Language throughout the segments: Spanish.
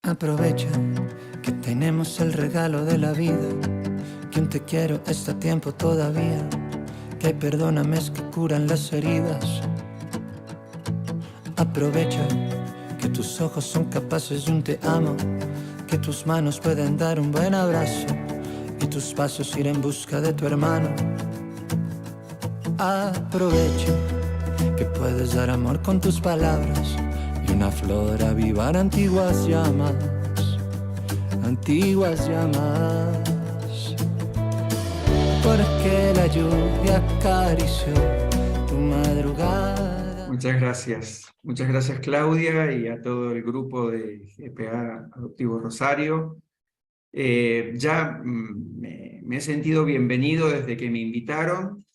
Aprovecha que tenemos el regalo de la vida, que un te quiero está a tiempo todavía, que hay perdónames que curan las heridas. Aprovecha que tus ojos son capaces de un te amo, que tus manos pueden dar un buen abrazo y tus pasos ir en busca de tu hermano. Aprovecha que puedes dar amor con tus palabras y una flor avivar antiguas llamas, antiguas llamas. Porque la lluvia acarició tu madrugada. Muchas gracias Claudia y a todo el grupo de GPA Adoptivo Rosario. Ya me he sentido bienvenido desde que me invitaron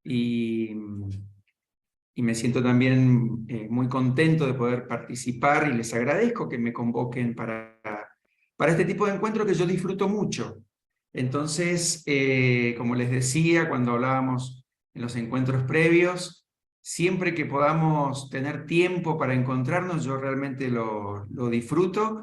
y me siento también muy contento de poder participar y les agradezco que me convoquen para este tipo de encuentro que yo disfruto mucho. Entonces, como les decía cuando hablábamos en los encuentros previos, siempre que podamos tener tiempo para encontrarnos, yo realmente lo disfruto.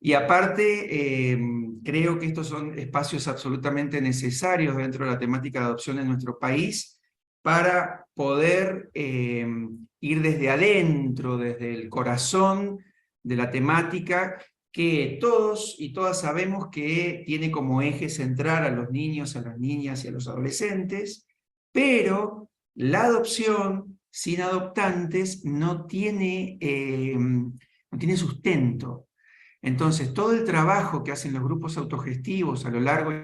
Y aparte, creo que estos son espacios absolutamente necesarios dentro de la temática de adopción en nuestro país para poder ir desde adentro, desde el corazón de la temática que todos y todas sabemos que tiene como eje central a los niños, a las niñas y a los adolescentes, pero la adopción sin adoptantes no tiene sustento. Entonces, todo el trabajo que hacen los grupos autogestivos a lo largo y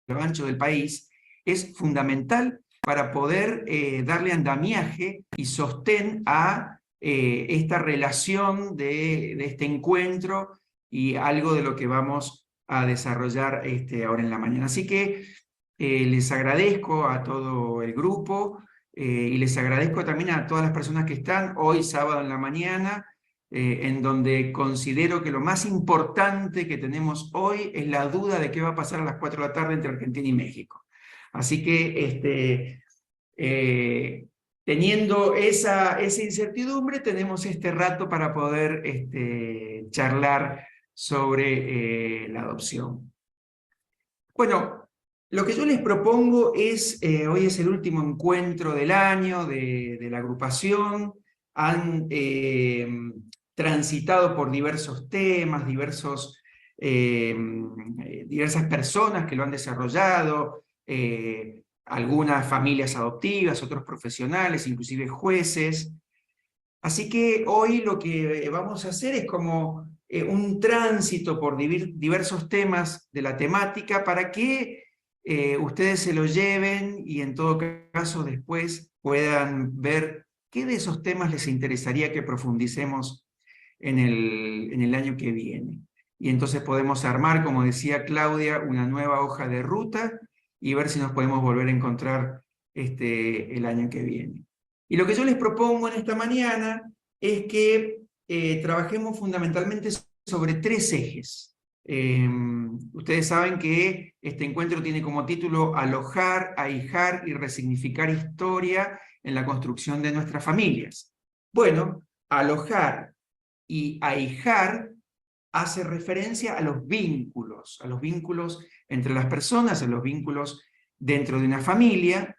lo ancho del país es fundamental para poder darle andamiaje y sostén a esta relación de este encuentro y algo de lo que vamos a desarrollar ahora en la mañana. Así que les agradezco a todo el grupo y les agradezco también a todas las personas que están hoy sábado en la mañana, en donde considero que lo más importante que tenemos hoy es la duda de qué va a pasar a las 4 de la tarde entre Argentina y México. Así que teniendo esa incertidumbre, tenemos este rato para poder charlar sobre la adopción. Bueno, lo que yo les propongo es, hoy es el último encuentro del año de la agrupación, han transitado por diversos temas, diversas personas que lo han desarrollado, algunas familias adoptivas, otros profesionales, inclusive jueces. Así que hoy lo que vamos a hacer es como un tránsito por diversos temas de la temática para que ustedes se lo lleven y en todo caso después puedan ver qué de esos temas les interesaría que profundicemos en el año que viene. Y entonces podemos armar, como decía Claudia, una nueva hoja de ruta y ver si nos podemos volver a encontrar el año que viene. Y lo que yo les propongo en esta mañana es que trabajemos fundamentalmente sobre 3 ejes. Ustedes saben que este encuentro tiene como título Alojar, ahijar y resignificar historia en la construcción de nuestras familias. Bueno, alojar y ahijar hace referencia a los vínculos entre las personas, a los vínculos dentro de una familia,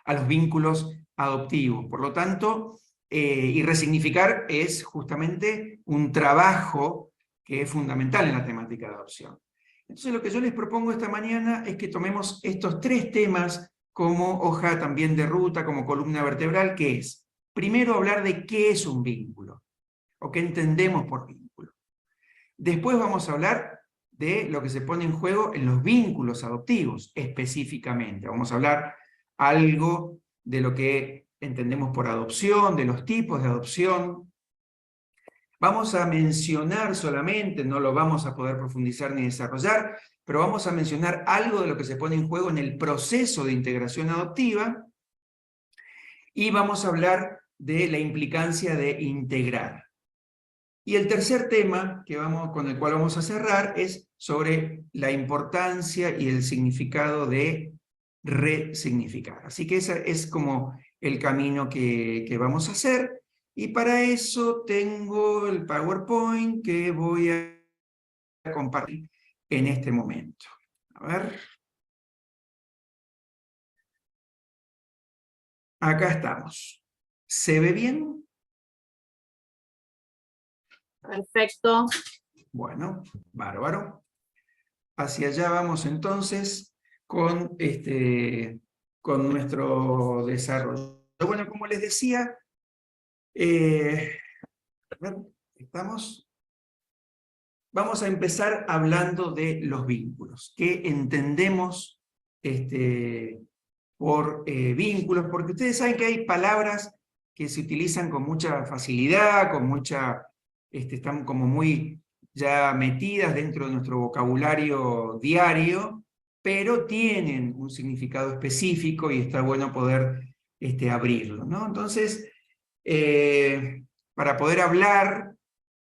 a los vínculos adoptivos. Por lo tanto, y resignificar es justamente un trabajo que es fundamental en la temática de adopción. Entonces lo que yo les propongo esta mañana es que tomemos estos 3 temas como hoja también de ruta, como columna vertebral, que es, primero hablar de qué es un vínculo, o qué entendemos por vínculo. Después vamos a hablar de lo que se pone en juego en los vínculos adoptivos, específicamente. Vamos a hablar algo de lo que entendemos por adopción, de los tipos de adopción. Vamos a mencionar solamente, no lo vamos a poder profundizar ni desarrollar, pero vamos a mencionar algo de lo que se pone en juego en el proceso de integración adoptiva y vamos a hablar de la implicancia de integrar. Y el tercer tema con el cual vamos a cerrar es sobre la importancia y el significado de resignificar. Así que ese es como el camino que vamos a hacer. Y para eso tengo el PowerPoint que voy a compartir en este momento. A ver. Acá estamos. ¿Se ve bien? Perfecto. Bueno, bárbaro. Hacia allá vamos entonces con nuestro desarrollo. Bueno, como les decía, vamos a empezar hablando de los vínculos. ¿Qué entendemos por vínculos? Porque ustedes saben que hay palabras que se utilizan con mucha facilidad, están como muy ya metidas dentro de nuestro vocabulario diario, pero tienen un significado específico y está bueno poder abrirlo, ¿no? Entonces, para poder hablar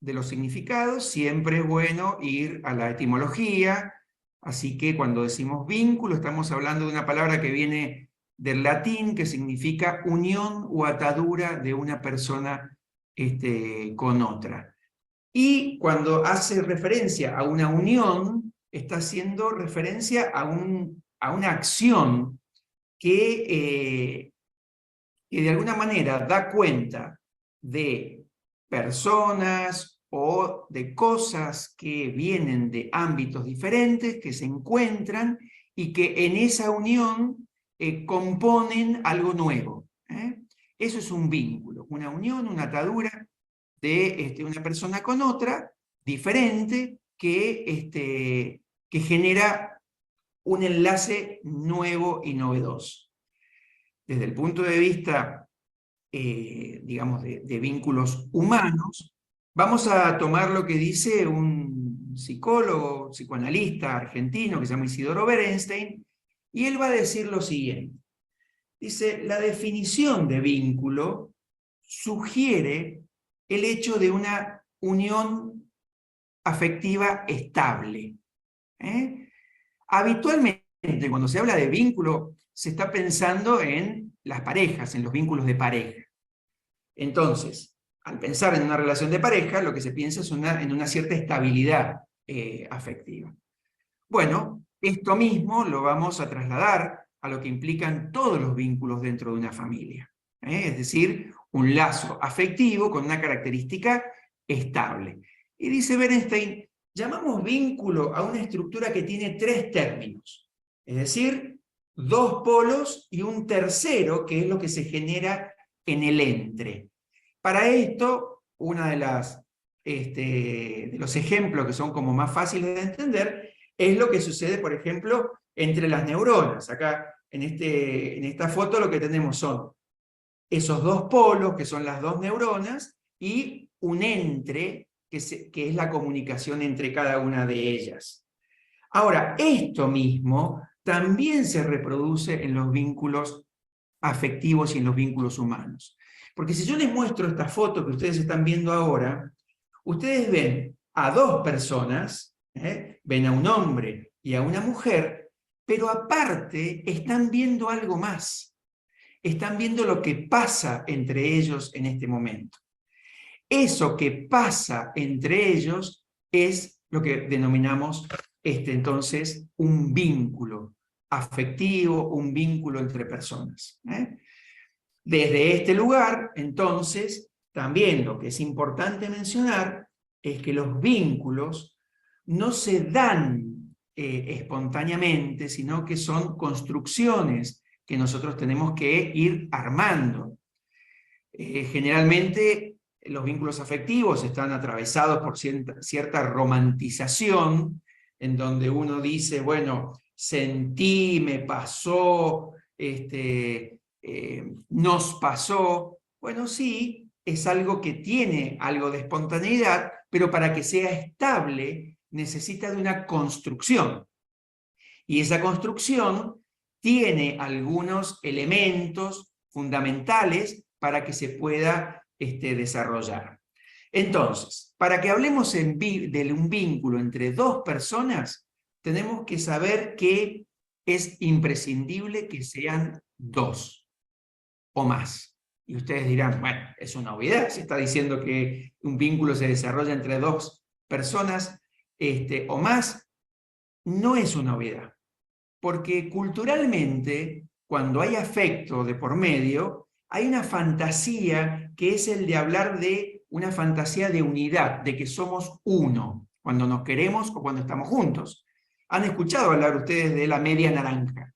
de los significados, siempre es bueno ir a la etimología, así que cuando decimos vínculo, estamos hablando de una palabra que viene del latín, que significa unión o atadura de una persona con otra. Y cuando hace referencia a una unión, está haciendo referencia a una acción que de alguna manera da cuenta de personas o de cosas que vienen de ámbitos diferentes, que se encuentran y que en esa unión componen algo nuevo. Eso es un vínculo, una unión, una atadura de una persona con otra, diferente, que genera un enlace nuevo y novedoso. Desde el punto de vista, digamos, de vínculos humanos, vamos a tomar lo que dice un psicólogo, psicoanalista argentino que se llama Isidoro Berenstein, y él va a decir lo siguiente. Dice, la definición de vínculo sugiere el hecho de una unión afectiva estable. Habitualmente, cuando se habla de vínculo, se está pensando en las parejas, en los vínculos de pareja. Entonces, al pensar en una relación de pareja, lo que se piensa es en una cierta estabilidad afectiva. Bueno, esto mismo lo vamos a trasladar a lo que implican todos los vínculos dentro de una familia. Es decir, un lazo afectivo con una característica estable. Y dice Berenstein, llamamos vínculo a una estructura que tiene tres términos. Es decir, dos polos y un tercero, que es lo que se genera en el entre. Para esto, uno de los ejemplos que son como más fáciles de entender es lo que sucede, por ejemplo, entre las neuronas. Acá, en esta foto, lo que tenemos son esos dos polos, que son las dos neuronas, y un entre, que es la comunicación entre cada una de ellas. Ahora, esto mismo también se reproduce en los vínculos afectivos y en los vínculos humanos. Porque si yo les muestro esta foto que ustedes están viendo ahora, ustedes ven a dos personas, ven a un hombre y a una mujer, pero aparte están viendo algo más. Están viendo lo que pasa entre ellos en este momento. Eso que pasa entre ellos es lo que denominamos entonces un vínculo afectivo, un vínculo entre personas. Desde este lugar, entonces, también lo que es importante mencionar es que los vínculos no se dan espontáneamente, sino que son construcciones que nosotros tenemos que ir armando. Generalmente los vínculos afectivos están atravesados por cierta romantización, en donde uno dice, bueno, sentí, me pasó, nos pasó. Bueno, sí, es algo que tiene algo de espontaneidad, pero para que sea estable necesita de una construcción. Y esa construcción tiene algunos elementos fundamentales para que se pueda desarrollar. Entonces, para que hablemos de un vínculo entre dos personas, tenemos que saber que es imprescindible que sean dos o más. Y ustedes dirán, bueno, es una obviedad, se está diciendo que un vínculo se desarrolla entre dos personas o más. No es una obviedad, porque culturalmente, cuando hay afecto de por medio, hay una fantasía que es el de hablar de una fantasía de unidad, de que somos uno, cuando nos queremos o cuando estamos juntos. ¿Han escuchado hablar ustedes de la media naranja?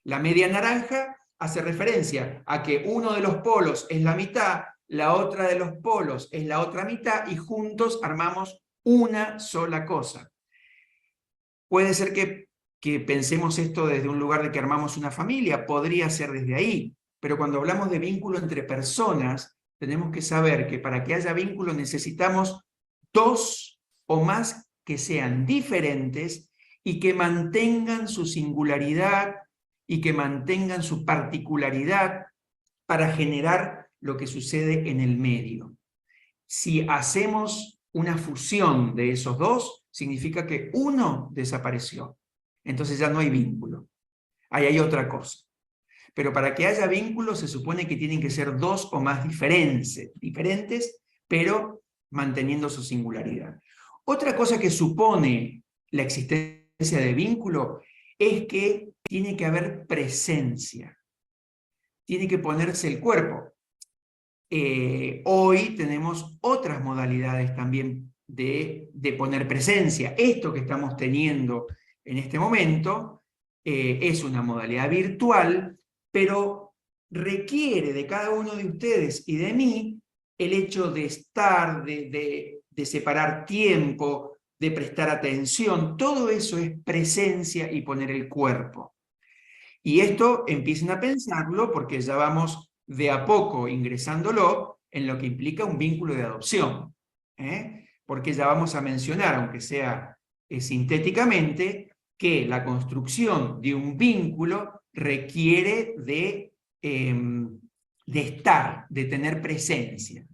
La media naranja hace referencia a que uno de los polos es la mitad, la otra de los polos es la otra mitad, y juntos armamos una sola cosa. Puede ser que pensemos esto desde un lugar de que armamos una familia, podría ser desde ahí, pero cuando hablamos de vínculo entre personas, tenemos que saber que para que haya vínculo necesitamos dos o más que sean diferentes y que mantengan su singularidad y que mantengan su particularidad para generar lo que sucede en el medio. Si hacemos una fusión de esos dos, significa que uno desapareció. Entonces ya no hay vínculo. Ahí hay otra cosa. Pero para que haya vínculo se supone que tienen que ser dos o más diferentes, pero manteniendo su singularidad. Otra cosa que supone la existencia de vínculo es que tiene que haber presencia. Tiene que ponerse el cuerpo. Hoy tenemos otras modalidades también de poner presencia. Esto que estamos teniendo en este momento es una modalidad virtual, pero requiere de cada uno de ustedes y de mí el hecho de estar, de separar tiempo, de prestar atención. Todo eso es presencia y poner el cuerpo. Y esto empiecen a pensarlo porque ya vamos de a poco ingresándolo en lo que implica un vínculo de adopción. Porque ya vamos a mencionar, aunque sea sintéticamente, que la construcción de un vínculo requiere de estar, de tener presencia.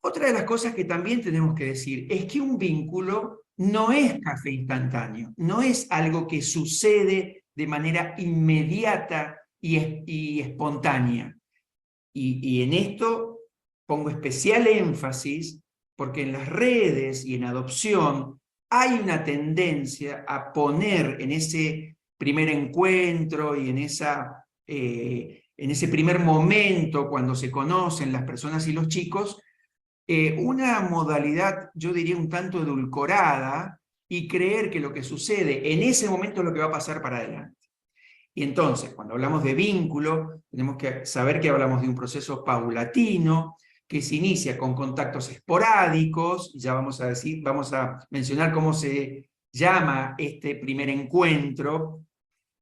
Otra de las cosas que también tenemos que decir es que un vínculo no es café instantáneo, no es algo que sucede de manera inmediata y espontánea. Y en esto pongo especial énfasis porque en las redes y en adopción hay una tendencia a poner en ese primer encuentro y en ese primer momento cuando se conocen las personas y los chicos, una modalidad, yo diría, un tanto edulcorada y creer que lo que sucede en ese momento es lo que va a pasar para adelante. Y entonces, cuando hablamos de vínculo, tenemos que saber que hablamos de un proceso paulatino, que se inicia con contactos esporádicos, y ya vamos a mencionar cómo se llama este primer encuentro.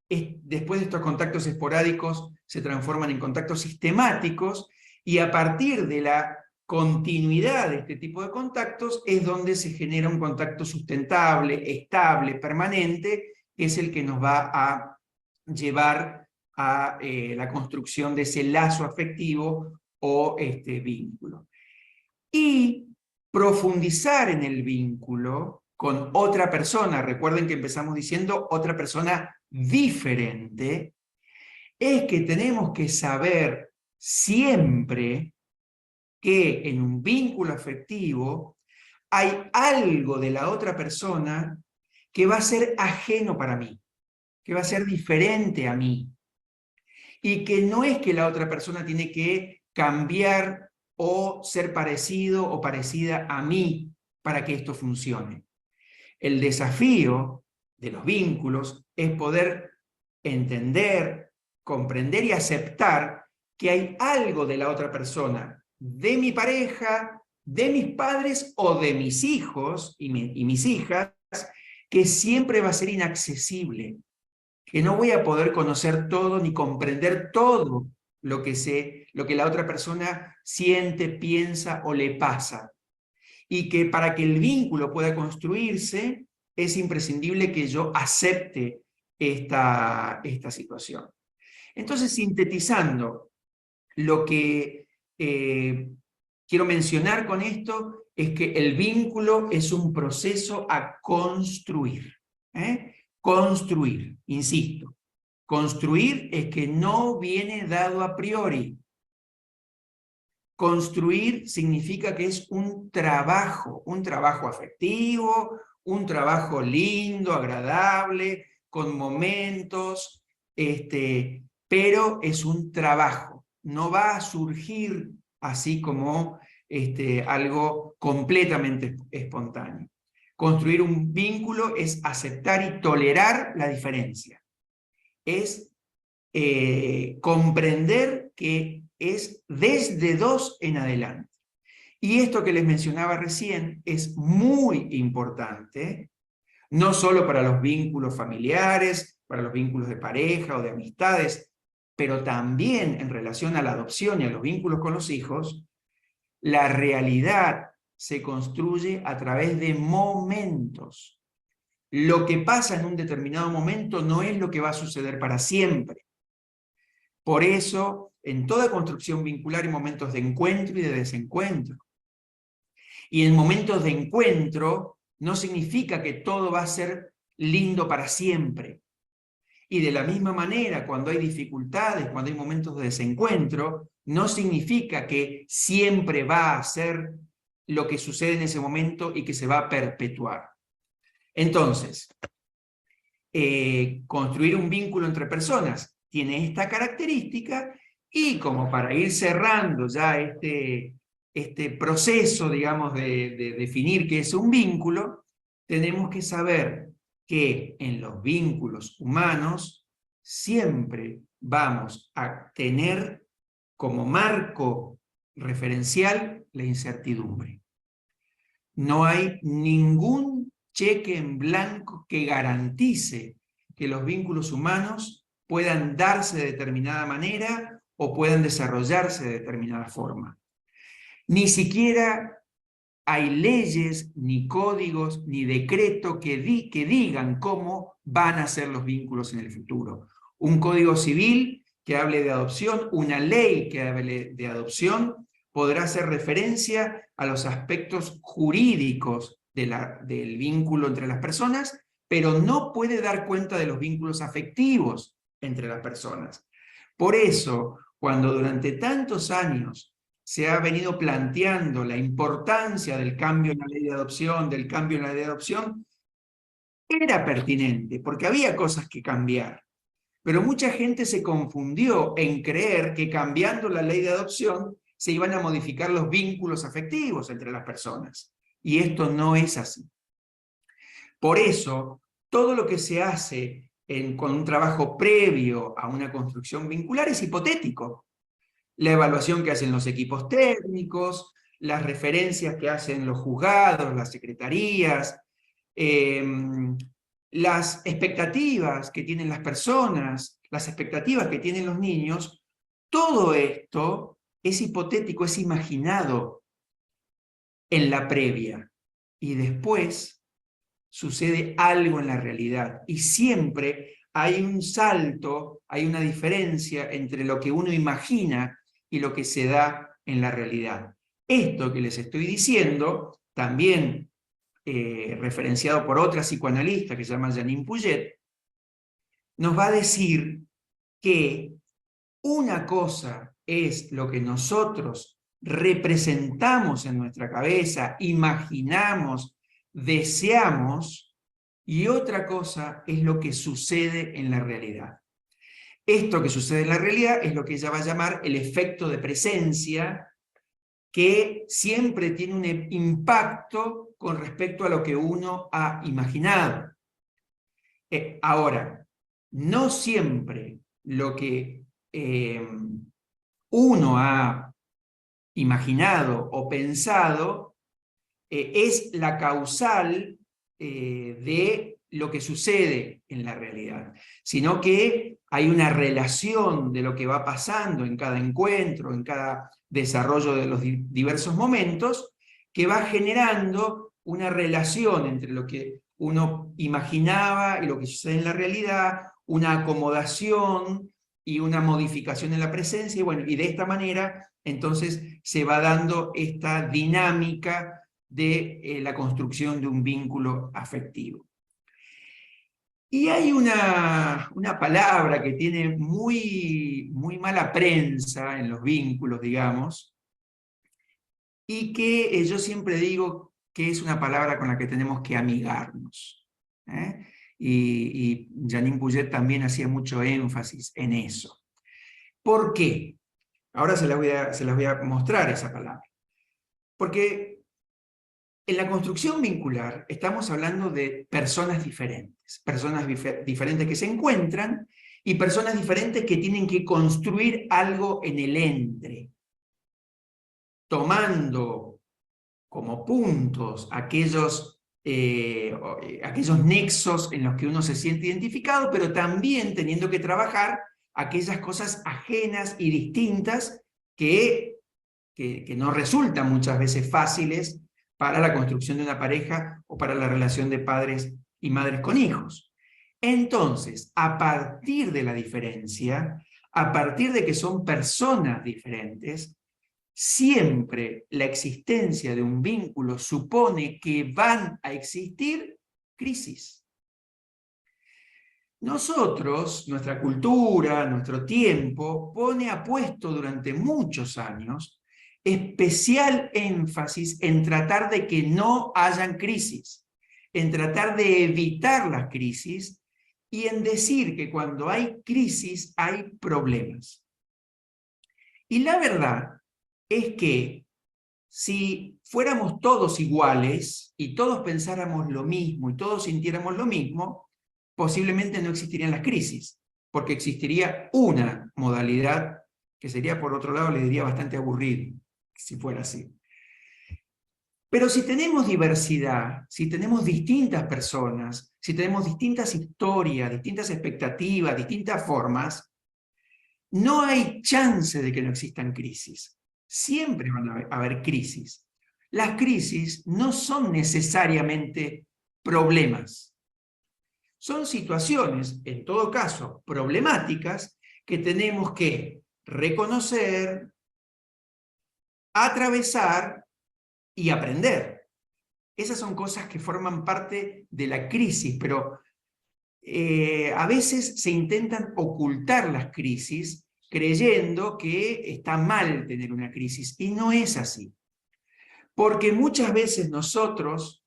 Después de estos contactos esporádicos se transforman en contactos sistemáticos, y a partir de la continuidad de este tipo de contactos es donde se genera un contacto sustentable, estable, permanente, que es el que nos va a llevar a la construcción de ese lazo afectivo o vínculo. Y profundizar en el vínculo con otra persona, recuerden que empezamos diciendo otra persona diferente, es que tenemos que saber siempre que en un vínculo afectivo hay algo de la otra persona que va a ser ajeno para mí, que va a ser diferente a mí, y que no es que la otra persona tiene que cambiar o ser parecido o parecida a mí para que esto funcione. El desafío de los vínculos es poder entender, comprender y aceptar que hay algo de la otra persona, de mi pareja, de mis padres o de mis hijos y mis hijas, que siempre va a ser inaccesible, que no voy a poder conocer todo ni comprender todo lo que la otra persona siente, piensa o le pasa. Y que para que el vínculo pueda construirse, es imprescindible que yo acepte esta situación. Entonces, sintetizando, lo que quiero mencionar con esto es que el vínculo es un proceso a construir. Construir, insisto, Construir es que no viene dado a priori. Construir significa que es un trabajo afectivo, un trabajo lindo, agradable, con momentos, pero es un trabajo. No va a surgir así como algo completamente espontáneo. Construir un vínculo es aceptar y tolerar la diferencia. Es comprender que es desde 2 en adelante. Y esto que les mencionaba recién es muy importante, no solo para los vínculos familiares, para los vínculos de pareja o de amistades, pero también en relación a la adopción y a los vínculos con los hijos. La realidad se construye a través de momentos. Lo que pasa en un determinado momento no es lo que va a suceder para siempre. Por eso, en toda construcción vincular hay momentos de encuentro y de desencuentro. Y en momentos de encuentro no significa que todo va a ser lindo para siempre. Y de la misma manera, cuando hay dificultades, cuando hay momentos de desencuentro, no significa que siempre va a ser lo que sucede en ese momento y que se va a perpetuar. Entonces, construir un vínculo entre personas tiene esta característica, y como para ir cerrando ya este proceso, digamos, de definir qué es un vínculo, tenemos que saber que en los vínculos humanos siempre vamos a tener como marco referencial la incertidumbre. No hay ningún cheque en blanco que garantice que los vínculos humanos puedan darse de determinada manera o puedan desarrollarse de determinada forma. Ni siquiera hay leyes, ni códigos, ni decreto que digan cómo van a ser los vínculos en el futuro. Un código civil que hable de adopción, una ley que hable de adopción, podrá hacer referencia a los aspectos jurídicos del vínculo entre las personas, pero no puede dar cuenta de los vínculos afectivos entre las personas. Por eso, cuando durante tantos años se ha venido planteando la importancia del cambio en la ley de adopción, era pertinente, porque había cosas que cambiar. Pero mucha gente se confundió en creer que cambiando la ley de adopción se iban a modificar los vínculos afectivos entre las personas. Y esto no es así. Por eso, todo lo que se hace con un trabajo previo a una construcción vincular es hipotético. La evaluación que hacen los equipos técnicos, las referencias que hacen los juzgados, las secretarías, las expectativas que tienen las personas, las expectativas que tienen los niños, todo esto es hipotético, es imaginado en la previa. Y después sucede algo en la realidad. Y siempre hay un salto, hay una diferencia entre lo que uno imagina y lo que se da en la realidad. Esto que les estoy diciendo, también referenciado por otra psicoanalista que se llama Janine Puyet, nos va a decir que una cosa es lo que nosotros representamos en nuestra cabeza, imaginamos, deseamos, y otra cosa es lo que sucede en la realidad. Esto que sucede en la realidad es lo que ella va a llamar el efecto de presencia, que siempre tiene un impacto con respecto a lo que uno ha imaginado. Ahora, no siempre lo que uno ha imaginado o pensado es la causal de lo que sucede en la realidad, sino que hay una relación de lo que va pasando en cada encuentro, en cada desarrollo de los diversos momentos, que va generando una relación entre lo que uno imaginaba y lo que sucede en la realidad, una acomodación y una modificación en la presencia, y bueno, y de esta manera entonces se va dando esta dinámica de la construcción de un vínculo afectivo. Y hay una palabra que tiene muy mala prensa en los vínculos, digamos, y que yo siempre digo que es una palabra con la que tenemos que amigarnos. ¿Eh? Y Janine Bouget también hacía mucho énfasis en eso. ¿Por qué? Ahora se las voy a mostrar esa palabra. Porque en la construcción vincular estamos hablando de personas diferentes que se encuentran y personas diferentes que tienen que construir algo en el entre, tomando como puntos aquellos nexos en los que uno se siente identificado, pero también teniendo que trabajar aquellas cosas ajenas y distintas que no resultan muchas veces fáciles para la construcción de una pareja o para la relación de padres y madres con hijos. Entonces, a partir de la diferencia, a partir de que son personas diferentes, siempre la existencia de un vínculo supone que van a existir crisis. Nosotros, nuestra cultura, nuestro tiempo, ha puesto durante muchos años especial énfasis en tratar de que no hayan crisis, en tratar de evitar las crisis y en decir que cuando hay crisis hay problemas. Y la verdad es que si fuéramos todos iguales y todos pensáramos lo mismo y todos sintiéramos lo mismo, posiblemente no existirían las crisis, porque existiría una modalidad que sería, por otro lado, le diría bastante aburrido, si fuera así. Pero si tenemos diversidad, si tenemos distintas personas, si tenemos distintas historias, distintas expectativas, distintas formas, no hay chance de que no existan crisis. Siempre van a haber crisis. Las crisis no son necesariamente problemas. Son situaciones, en todo caso, problemáticas, que tenemos que reconocer, atravesar y aprender. Esas son cosas que forman parte de la crisis, pero a veces se intentan ocultar las crisis creyendo que está mal tener una crisis, y no es así. Porque muchas veces nosotros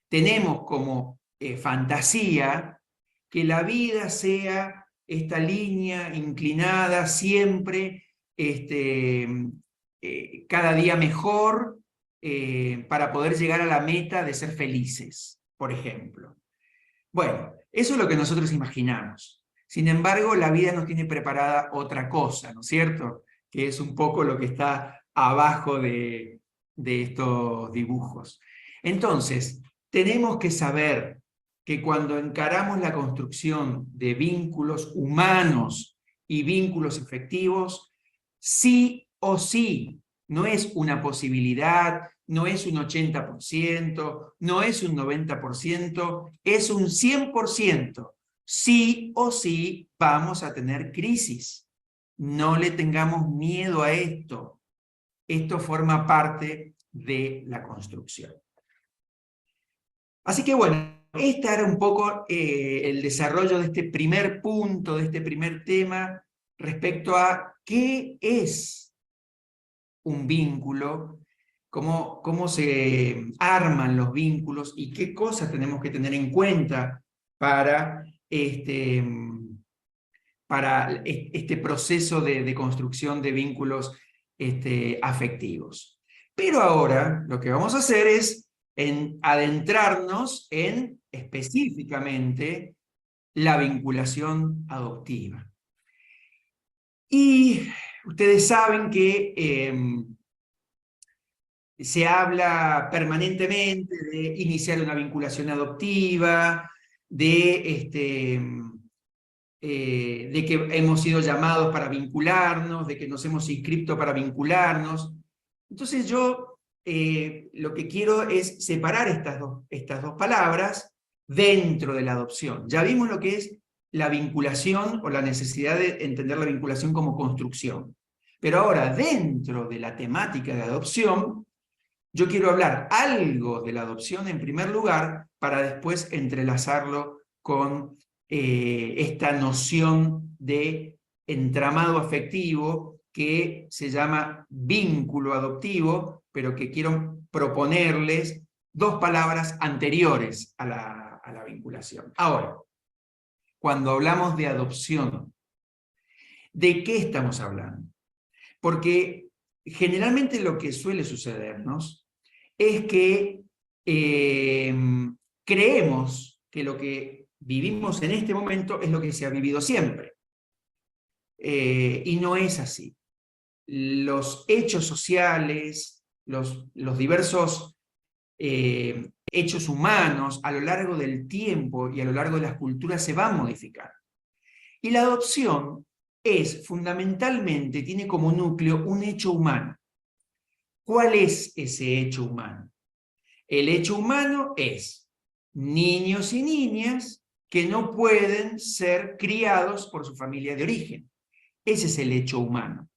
tenemos como fantasía que la vida sea esta línea inclinada siempre, cada día mejor, para poder llegar a la meta de ser felices, por ejemplo. Bueno, eso es lo que nosotros imaginamos. Sin embargo, la vida nos tiene preparada otra cosa, ¿no es cierto? Que es un poco lo que está abajo de estos dibujos. Entonces, tenemos que saber que cuando encaramos la construcción de vínculos humanos y vínculos efectivos, sí o sí, no es una posibilidad, no es un 80%, no es un 90%, es un 100%. Sí o sí vamos a tener crisis. No le tengamos miedo a esto. Esto forma parte de la construcción. Así que bueno, este era un poco el desarrollo de este primer punto, de este primer tema, respecto a qué es un vínculo, cómo se arman los vínculos y qué cosas tenemos que tener en cuenta para este proceso de construcción de vínculos afectivos. Pero ahora lo que vamos a hacer es adentrarnos en específicamente la vinculación adoptiva. Y ustedes saben que se habla permanentemente de iniciar una vinculación adoptiva, de que hemos sido llamados para vincularnos, de que nos hemos inscrito para vincularnos. Entonces yo lo que quiero es separar estas dos palabras dentro de la adopción. Ya vimos lo que es la vinculación o la necesidad de entender la vinculación como construcción. Pero ahora, dentro de la temática de adopción, yo quiero hablar algo de la adopción en primer lugar para después entrelazarlo con esta noción de entramado afectivo que se llama vínculo adoptivo, pero que quiero proponerles dos palabras anteriores a la vinculación. Ahora, cuando hablamos de adopción, ¿de qué estamos hablando? Porque generalmente lo que suele sucedernos es que creemos que lo que vivimos en este momento es lo que se ha vivido siempre. Y no es así. Los hechos sociales, los diversos hechos humanos a lo largo del tiempo y a lo largo de las culturas se van modificando. Y la adopción es fundamentalmente, tiene como núcleo un hecho humano. ¿Cuál es ese hecho humano? El hecho humano es niños y niñas que no pueden ser criados por su familia de origen. Ese es el hecho humano.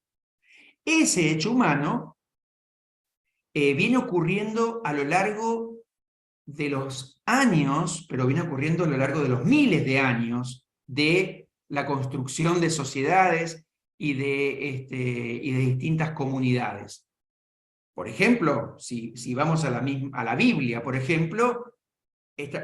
Ese hecho humano viene ocurriendo a lo largo de los años, pero viene ocurriendo a lo largo de los miles de años de la construcción de sociedades y de distintas comunidades. Por ejemplo, si vamos a la Biblia, por ejemplo,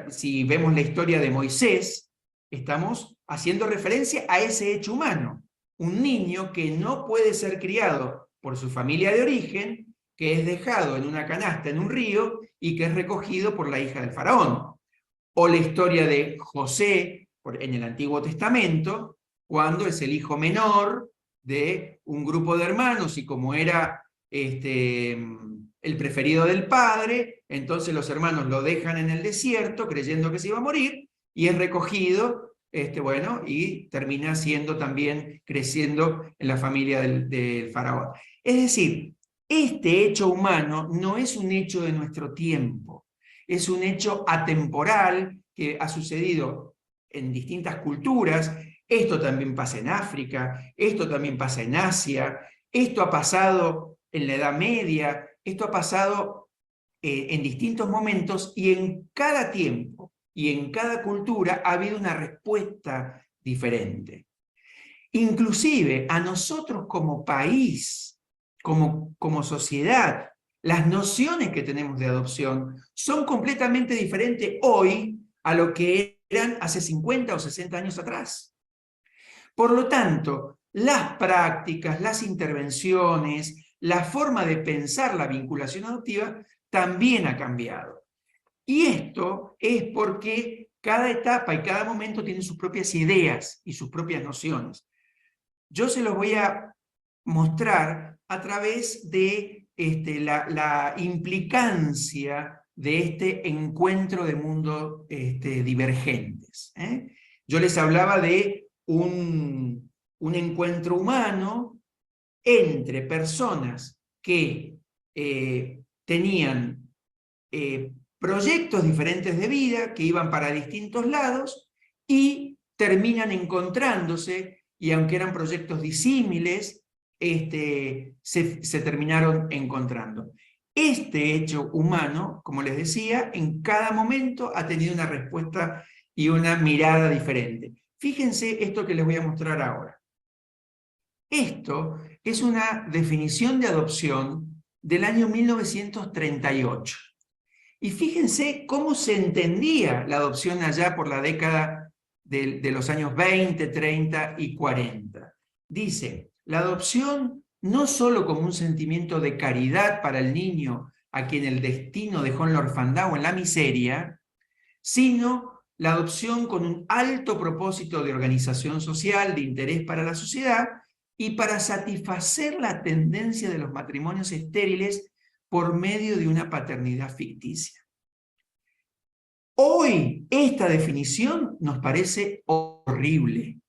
si vemos la historia de Moisés, estamos haciendo referencia a ese hecho humano. Un niño que no puede ser criado por su familia de origen, que es dejado en una canasta en un río y que es recogido por la hija del faraón. O la historia de José en el Antiguo Testamento, cuando es el hijo menor de un grupo de hermanos y como era el preferido del padre, entonces los hermanos lo dejan en el desierto creyendo que se iba a morir y es recogido y termina siendo también creciendo en la familia del faraón. Es decir, este hecho humano no es un hecho de nuestro tiempo, es un hecho atemporal que ha sucedido en distintas culturas. Esto también pasa en África, esto también pasa en Asia, esto ha pasado en la Edad Media, esto ha pasado en distintos momentos y en cada tiempo y en cada cultura ha habido una respuesta diferente. Inclusive a nosotros como país, como sociedad, las nociones que tenemos de adopción son completamente diferentes hoy a lo que eran hace 50 o 60 años atrás. Por lo tanto, las prácticas, las intervenciones, la forma de pensar la vinculación adoptiva también ha cambiado. Y esto es porque cada etapa y cada momento tiene sus propias ideas y sus propias nociones. Yo se los voy a mostrar a través de la implicancia de este encuentro de mundos divergentes. Yo les hablaba de un encuentro humano entre personas que tenían proyectos diferentes de vida, que iban para distintos lados y terminan encontrándose, y aunque eran proyectos disímiles, se terminaron encontrando. Este hecho humano, como les decía, en cada momento ha tenido una respuesta y una mirada diferente. Fíjense esto que les voy a mostrar ahora. Esto es una definición de adopción del año 1938. Y fíjense cómo se entendía la adopción allá por la década de los años 20, 30 y 40. Dice, la adopción no solo como un sentimiento de caridad para el niño a quien el destino dejó en la orfandad o en la miseria, sino la adopción con un alto propósito de organización social, de interés para la sociedad y para satisfacer la tendencia de los matrimonios estériles por medio de una paternidad ficticia. Hoy esta definición nos parece horrible,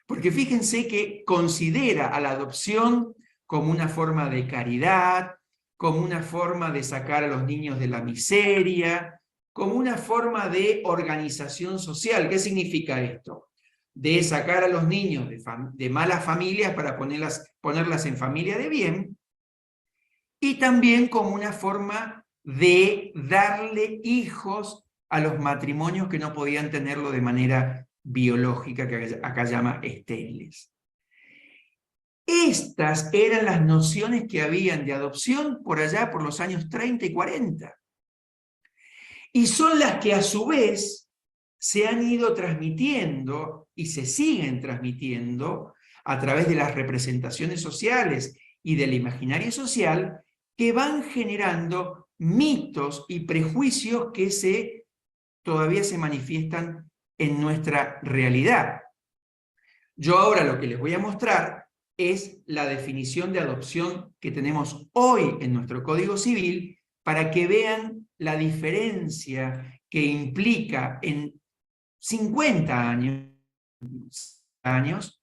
porque fíjense que considera a la adopción como una forma de caridad, como una forma de sacar a los niños de la miseria, como una forma de organización social. ¿Qué significa esto? De sacar a los niños de malas familias para ponerlas en familia de bien, y también como una forma de darle hijos a los matrimonios que no podían tenerlo de manera biológica, que acá llama estériles. Estas eran las nociones que habían de adopción por allá por los años 30 y 40. Y son las que a su vez se han ido transmitiendo y se siguen transmitiendo a través de las representaciones sociales y del imaginario social, que van generando mitos y prejuicios que todavía se manifiestan en nuestra realidad. Yo ahora lo que les voy a mostrar es la definición de adopción que tenemos hoy en nuestro Código Civil, para que vean la diferencia que implica en 50 años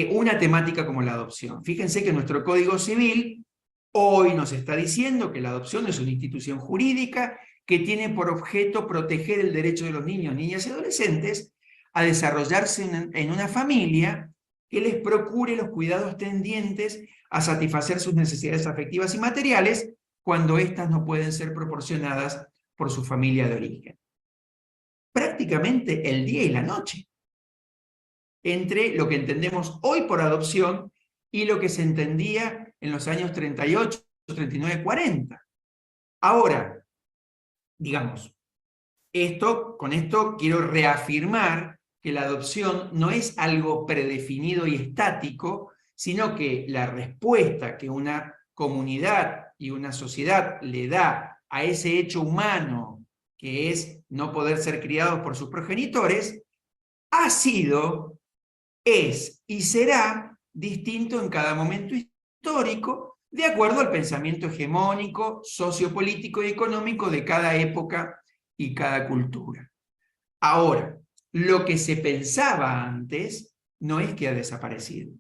una temática como la adopción. Fíjense que nuestro Código Civil hoy nos está diciendo que la adopción es una institución jurídica que tiene por objeto proteger el derecho de los niños, niñas y adolescentes a desarrollarse en una familia que les procure los cuidados tendientes a satisfacer sus necesidades afectivas y materiales cuando éstas no pueden ser proporcionadas por su familia de origen. Prácticamente el día y la noche, entre lo que entendemos hoy por adopción y lo que se entendía en los años 38, 39, 40. Ahora, digamos, con esto quiero reafirmar que la adopción no es algo predefinido y estático, sino que la respuesta que una comunidad y una sociedad le da a ese hecho humano, que es no poder ser criados por sus progenitores, ha sido, es y será distinto en cada momento histórico, de acuerdo al pensamiento hegemónico, sociopolítico y económico de cada época y cada cultura. Ahora, lo que se pensaba antes no es que ha desaparecido,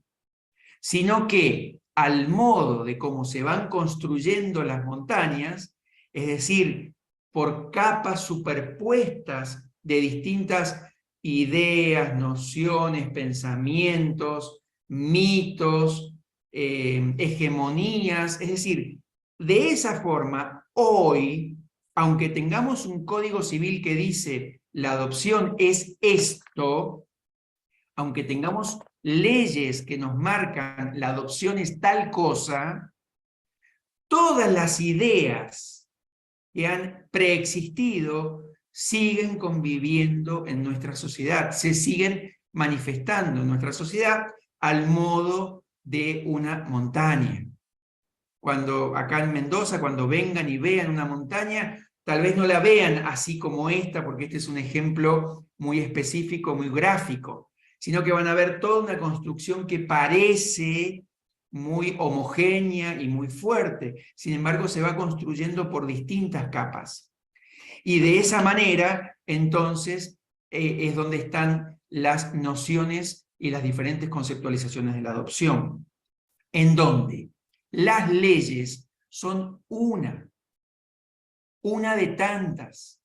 sino que al modo de cómo se van construyendo las montañas, es decir, por capas superpuestas de distintas ideas, nociones, pensamientos, mitos, hegemonías, es decir, de esa forma, hoy, aunque tengamos un código civil que dice la adopción es esto, aunque tengamos leyes que nos marcan la adopción es tal cosa, todas las ideas que han preexistido siguen conviviendo en nuestra sociedad, se siguen manifestando en nuestra sociedad al modo de una montaña. Cuando acá en Mendoza, cuando vengan y vean una montaña, tal vez no la vean así como esta, porque este es un ejemplo muy específico, muy gráfico, sino que van a ver toda una construcción que parece muy homogénea y muy fuerte. Sin embargo, se va construyendo por distintas capas. Y de esa manera, entonces, es donde están las nociones y las diferentes conceptualizaciones de la adopción, en donde las leyes son una de tantas.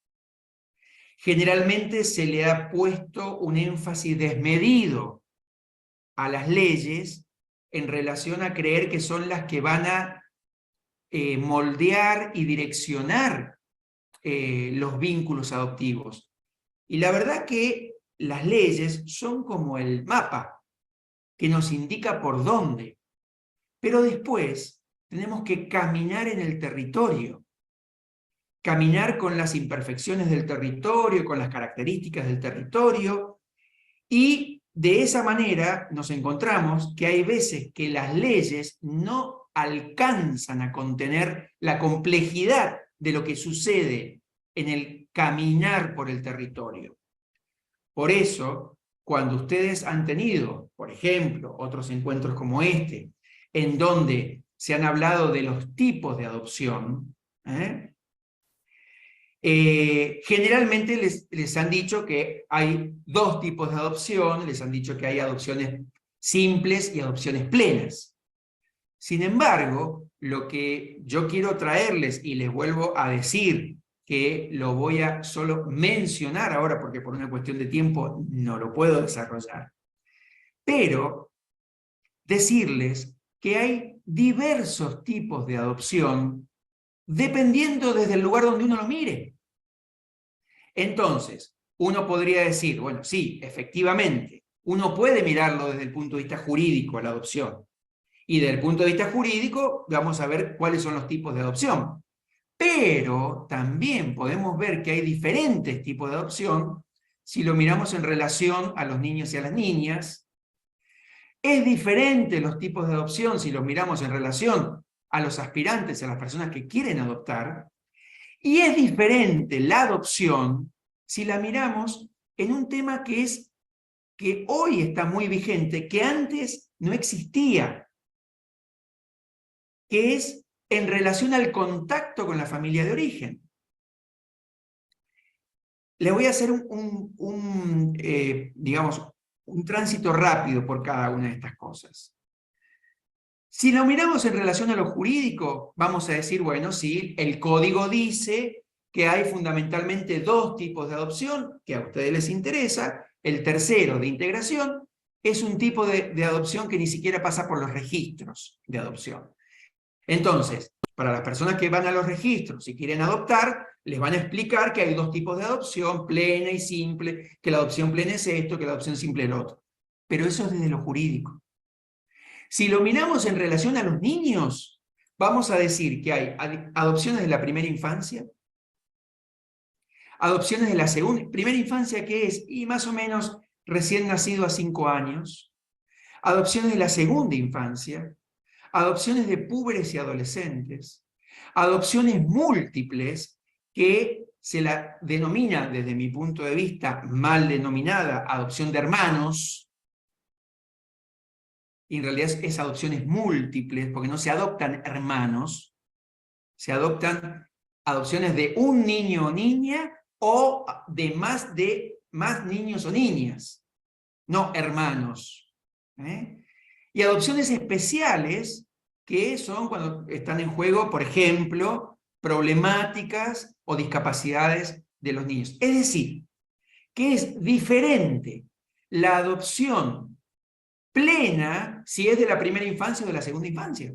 Generalmente se le ha puesto un énfasis desmedido a las leyes en relación a creer que son las que van a moldear y direccionar los vínculos adoptivos. Y la verdad que las leyes son como el mapa que nos indica por dónde, pero después tenemos que caminar en el territorio, caminar con las imperfecciones del territorio, con las características del territorio, y de esa manera nos encontramos que hay veces que las leyes no alcanzan a contener la complejidad de lo que sucede en el caminar por el territorio. Por eso, cuando ustedes han tenido, por ejemplo, otros encuentros como este, en donde se han hablado de los tipos de adopción, generalmente les han dicho que hay dos tipos de adopción, les han dicho que hay adopciones simples y adopciones plenas. Sin embargo, lo que yo quiero traerles, y les vuelvo a decir que lo voy a solo mencionar ahora, porque por una cuestión de tiempo no lo puedo desarrollar, pero decirles que hay diversos tipos de adopción dependiendo desde el lugar donde uno lo mire. Entonces, uno podría decir, bueno, sí, efectivamente, uno puede mirarlo desde el punto de vista jurídico, la adopción. Y desde el punto de vista jurídico, vamos a ver cuáles son los tipos de adopción. Pero también podemos ver que hay diferentes tipos de adopción si lo miramos en relación a los niños y a las niñas. Es diferente los tipos de adopción si los miramos en relación a los aspirantes, a las personas que quieren adoptar. Y es diferente la adopción si la miramos en un tema que hoy está muy vigente, que antes no existía, que es en relación al contacto con la familia de origen. Le voy a hacer digamos, un tránsito rápido por cada una de estas cosas. Si lo miramos en relación a lo jurídico, vamos a decir, bueno, sí, el código dice que hay fundamentalmente dos tipos de adopción, que a ustedes les interesa. El tercero, de integración, es un tipo de adopción que ni siquiera pasa por los registros de adopción. Entonces, para las personas que van a los registros y quieren adoptar, les van a explicar que hay dos tipos de adopción, plena y simple, que la adopción plena es esto, que la adopción simple es lo otro. Pero eso es desde lo jurídico. Si lo miramos en relación a los niños, vamos a decir que hay adopciones de la primera infancia, adopciones de la primera infancia, que es, y más o menos recién nacido a 5 años, adopciones de la segunda infancia, adopciones de púberes y adolescentes, adopciones múltiples, que se la denomina, desde mi punto de vista, mal denominada adopción de hermanos, y en realidad es adopciones múltiples, porque no se adoptan hermanos, se adoptan adopciones de un niño o niña, o de más niños o niñas, no hermanos. Y adopciones especiales, que son cuando están en juego, por ejemplo, problemáticas o discapacidades de los niños. Es decir, que es diferente la adopción plena si es de la primera infancia o de la segunda infancia.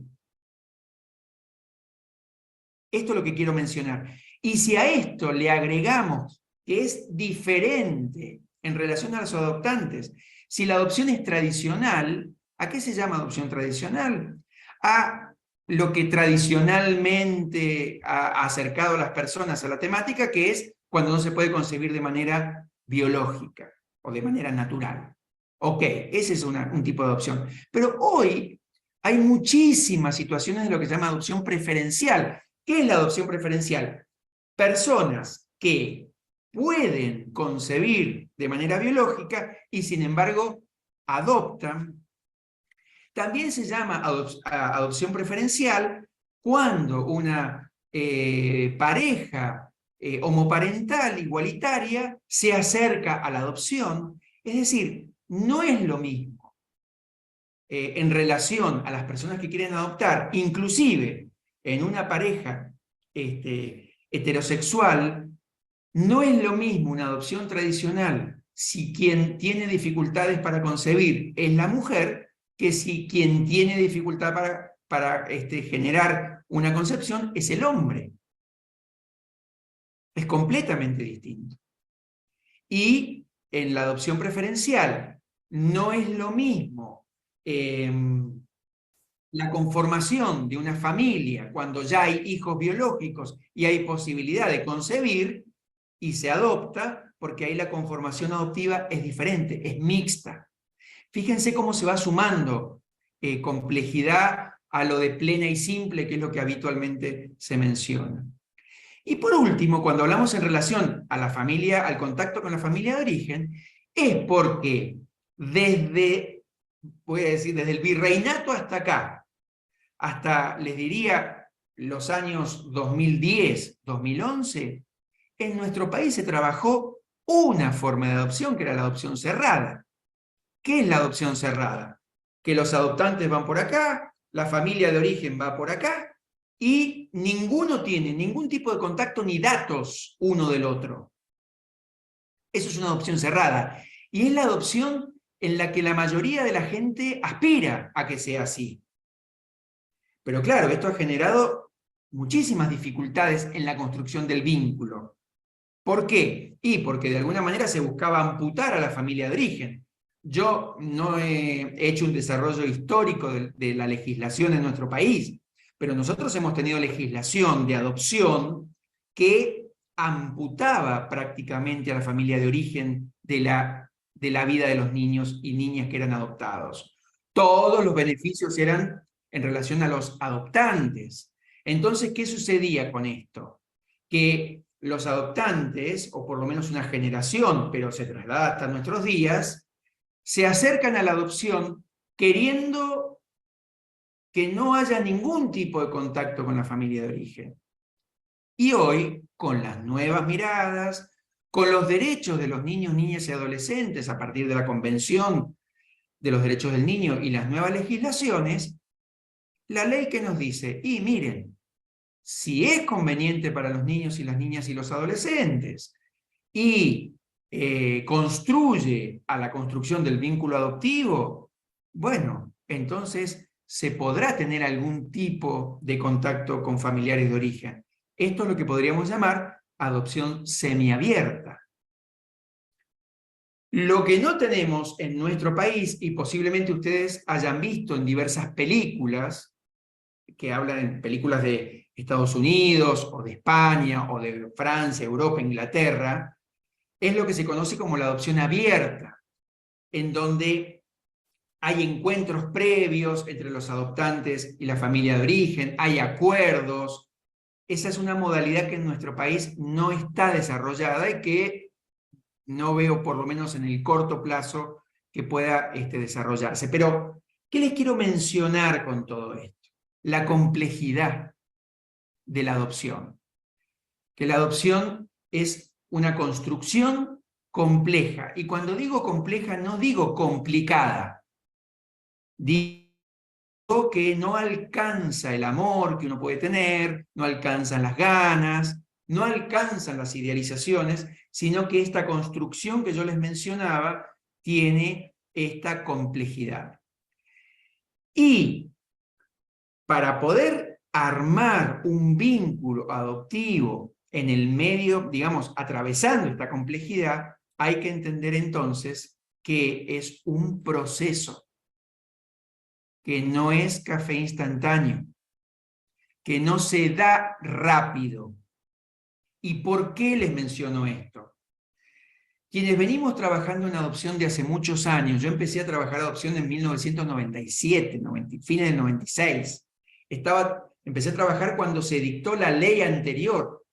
Esto es lo que quiero mencionar. Y si a esto le agregamos que es diferente en relación a los adoptantes, si la adopción es tradicional, ¿a qué se llama adopción tradicional? A lo que tradicionalmente ha acercado a las personas a la temática, que es cuando no se puede concebir de manera biológica o de manera natural. Ok, ese es un tipo de adopción. Pero hoy hay muchísimas situaciones de lo que se llama adopción preferencial. ¿Qué es la adopción preferencial? Personas que pueden concebir de manera biológica y sin embargo adoptan. También se llama adopción preferencial cuando una pareja homoparental igualitaria se acerca a la adopción. Es decir, no es lo mismo en relación a las personas que quieren adoptar, inclusive en una pareja heterosexual, no es lo mismo una adopción tradicional si quien tiene dificultades para concebir es la mujer, que si quien tiene dificultad para generar una concepción es el hombre. Es completamente distinto. Y en la adopción preferencial no es lo mismo la conformación de una familia cuando ya hay hijos biológicos y hay posibilidad de concebir y se adopta, porque ahí la conformación adoptiva es diferente, es mixta. Fíjense cómo se va sumando complejidad a lo de plena y simple, que es lo que habitualmente se menciona. Y por último, cuando hablamos en relación a la familia, al contacto con la familia de origen, es porque desde el virreinato hasta acá, hasta, les diría, los años 2010, 2011, en nuestro país se trabajó una forma de adopción, que era la adopción cerrada. ¿Qué es la adopción cerrada? Que los adoptantes van por acá, la familia de origen va por acá, y ninguno tiene ningún tipo de contacto ni datos uno del otro. Eso es una adopción cerrada. Y es la adopción en la que la mayoría de la gente aspira a que sea así. Pero claro, esto ha generado muchísimas dificultades en la construcción del vínculo. ¿Por qué? Y porque de alguna manera se buscaba amputar a la familia de origen. Yo no he hecho un desarrollo histórico de la legislación en nuestro país, pero nosotros hemos tenido legislación de adopción que amputaba prácticamente a la familia de origen de la vida de los niños y niñas que eran adoptados. Todos los beneficios eran en relación a los adoptantes. Entonces, ¿qué sucedía con esto? Que los adoptantes, o por lo menos una generación, pero se traslada hasta nuestros días, se acercan a la adopción queriendo que no haya ningún tipo de contacto con la familia de origen. Y hoy, con las nuevas miradas, con los derechos de los niños, niñas y adolescentes a partir de la Convención de los Derechos del Niño y las nuevas legislaciones, la ley que nos dice, y miren, si es conveniente para los niños y las niñas y los adolescentes, y construye a la construcción del vínculo adoptivo, bueno, entonces se podrá tener algún tipo de contacto con familiares de origen. Esto es lo que podríamos llamar adopción semiabierta. Lo que no tenemos en nuestro país, y posiblemente ustedes hayan visto en diversas películas, que hablan en películas de Estados Unidos, o de España, o de Francia, Europa, Inglaterra, es lo que se conoce como la adopción abierta, en donde hay encuentros previos entre los adoptantes y la familia de origen, hay acuerdos. Esa es una modalidad que en nuestro país no está desarrollada y que no veo, por lo menos en el corto plazo, que pueda desarrollarse. Pero, ¿qué les quiero mencionar con todo esto? La complejidad de la adopción. Que la adopción es una construcción compleja. Y cuando digo compleja, no digo complicada. Digo que no alcanza el amor que uno puede tener, no alcanzan las ganas, no alcanzan las idealizaciones, sino que esta construcción que yo les mencionaba tiene esta complejidad. Y para poder armar un vínculo adoptivo en el medio, digamos, atravesando esta complejidad, hay que entender entonces que es un proceso, que no es café instantáneo, que no se da rápido. ¿Y por qué les menciono esto? Quienes venimos trabajando en adopción de hace muchos años, yo empecé a trabajar adopción en 1997, fines del 96. Empecé a trabajar cuando se dictó la ley anterior.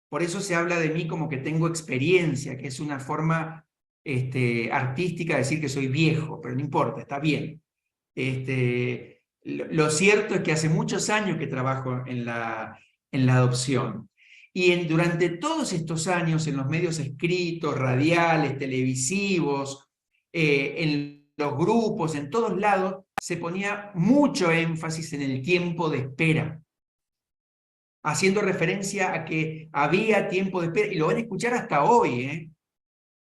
Por eso se habla de mí como que tengo experiencia, que es una forma artística de decir que soy viejo, pero no importa, está bien. Lo cierto es que hace muchos años que trabajo en la adopción. Y durante todos estos años, en los medios escritos, radiales, televisivos, en los grupos, en todos lados, se ponía mucho énfasis en el tiempo de espera, haciendo referencia a que había tiempo de espera, y lo van a escuchar hasta hoy, ¿eh?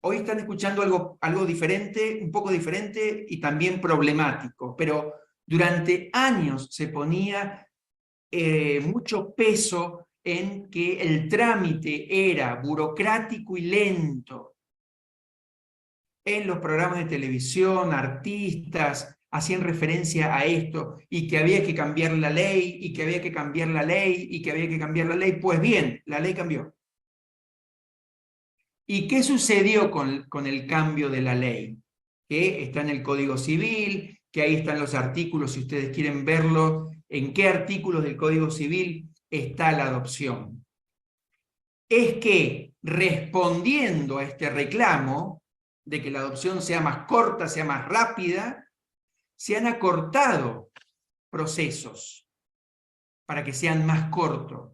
Hoy están escuchando algo diferente, un poco diferente y también problemático, pero durante años se ponía mucho peso en que el trámite era burocrático y lento. En los programas de televisión, artistas hacían referencia a esto, y que había que cambiar la ley, y que había que cambiar la ley, y que había que cambiar la ley. Pues bien, la ley cambió. ¿Y qué sucedió con el cambio de la ley? Que está en el Código Civil, que ahí están los artículos, si ustedes quieren verlo, en qué artículos del Código Civil está la adopción. Es que, respondiendo a este reclamo de que la adopción sea más corta, sea más rápida, se han acortado procesos para que sean más cortos.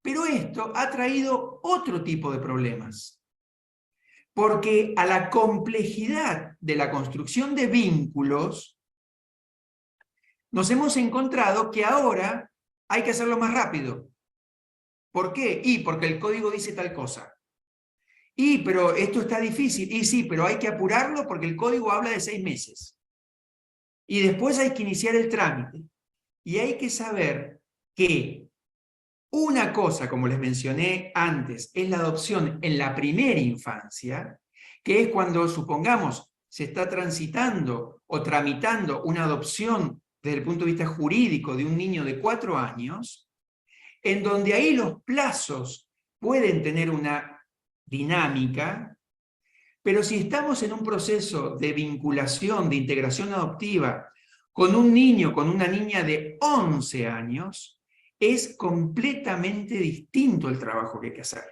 Pero esto ha traído otro tipo de problemas. Porque a la complejidad de la construcción de vínculos, nos hemos encontrado que ahora hay que hacerlo más rápido. ¿Por qué? Porque el código dice tal cosa. Pero esto está difícil. Sí, pero hay que apurarlo porque el código habla de 6 meses. Y después hay que iniciar el trámite. Y hay que saber que Una cosa, como les mencioné antes, es la adopción en la primera infancia, que es cuando, supongamos, se está transitando o tramitando una adopción desde el punto de vista jurídico de un niño de 4 años, en donde ahí los plazos pueden tener una dinámica, pero si estamos en un proceso de vinculación, de integración adoptiva, con un niño, con una niña de 11 años, es completamente distinto el trabajo que hay que hacer.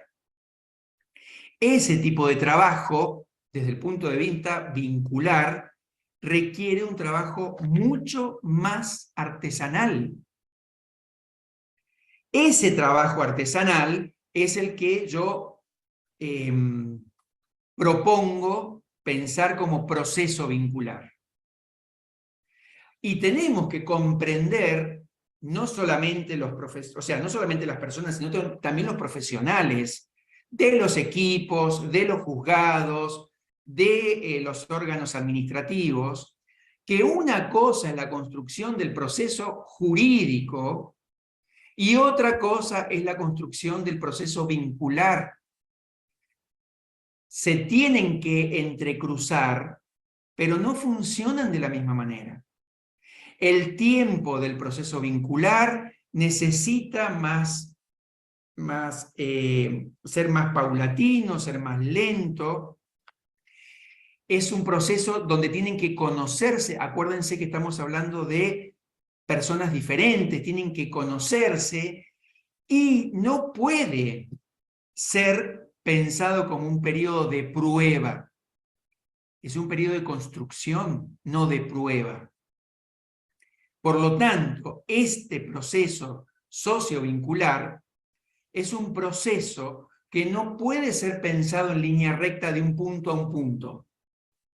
Ese tipo de trabajo, desde el punto de vista vincular, requiere un trabajo mucho más artesanal. Ese trabajo artesanal es el que yo propongo pensar como proceso vincular. Y tenemos que comprender no solamente no solamente las personas, sino también los profesionales de los equipos, de los juzgados, de los órganos administrativos, que una cosa es la construcción del proceso jurídico y otra cosa es la construcción del proceso vincular. Se tienen que entrecruzar, pero no funcionan de la misma manera. El tiempo del proceso vincular necesita ser más paulatino, ser más lento. Es un proceso donde tienen que conocerse. Acuérdense que estamos hablando de personas diferentes, tienen que conocerse y no puede ser pensado como un periodo de prueba. Es un periodo de construcción, no de prueba. Por lo tanto, este proceso sociovincular es un proceso que no puede ser pensado en línea recta de un punto a un punto.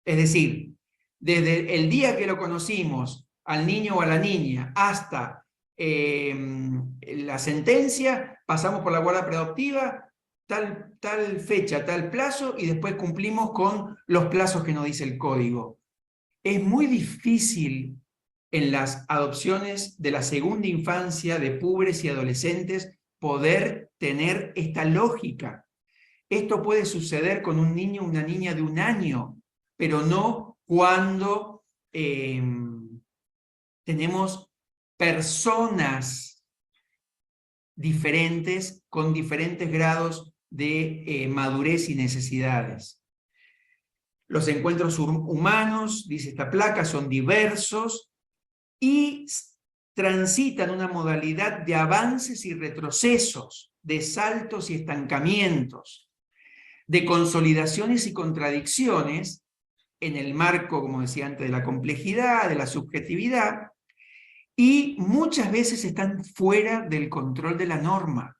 Es decir, desde el día que lo conocimos al niño o a la niña hasta la sentencia, pasamos por la guardia preadoptiva, tal fecha, tal plazo, y después cumplimos con los plazos que nos dice el código. Es muy difícil en las adopciones de la segunda infancia de púberes y adolescentes poder tener esta lógica. Esto puede suceder con un niño o una niña de 1 año, pero no cuando tenemos personas diferentes con diferentes grados de madurez y necesidades. Los encuentros humanos, dice esta placa, son diversos y transitan una modalidad de avances y retrocesos, de saltos y estancamientos, de consolidaciones y contradicciones en el marco, como decía antes, de la complejidad, de la subjetividad, y muchas veces están fuera del control de la norma.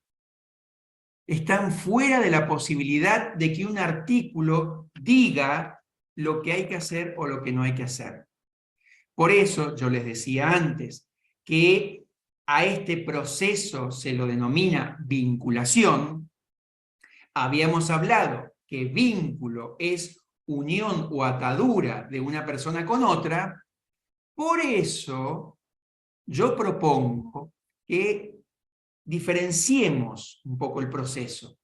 Están fuera de la posibilidad de que un artículo diga lo que hay que hacer o lo que no hay que hacer. Por eso yo les decía antes que a este proceso se lo denomina vinculación. Habíamos hablado que vínculo es unión o atadura de una persona con otra. Por eso yo propongo que diferenciemos un poco el proceso.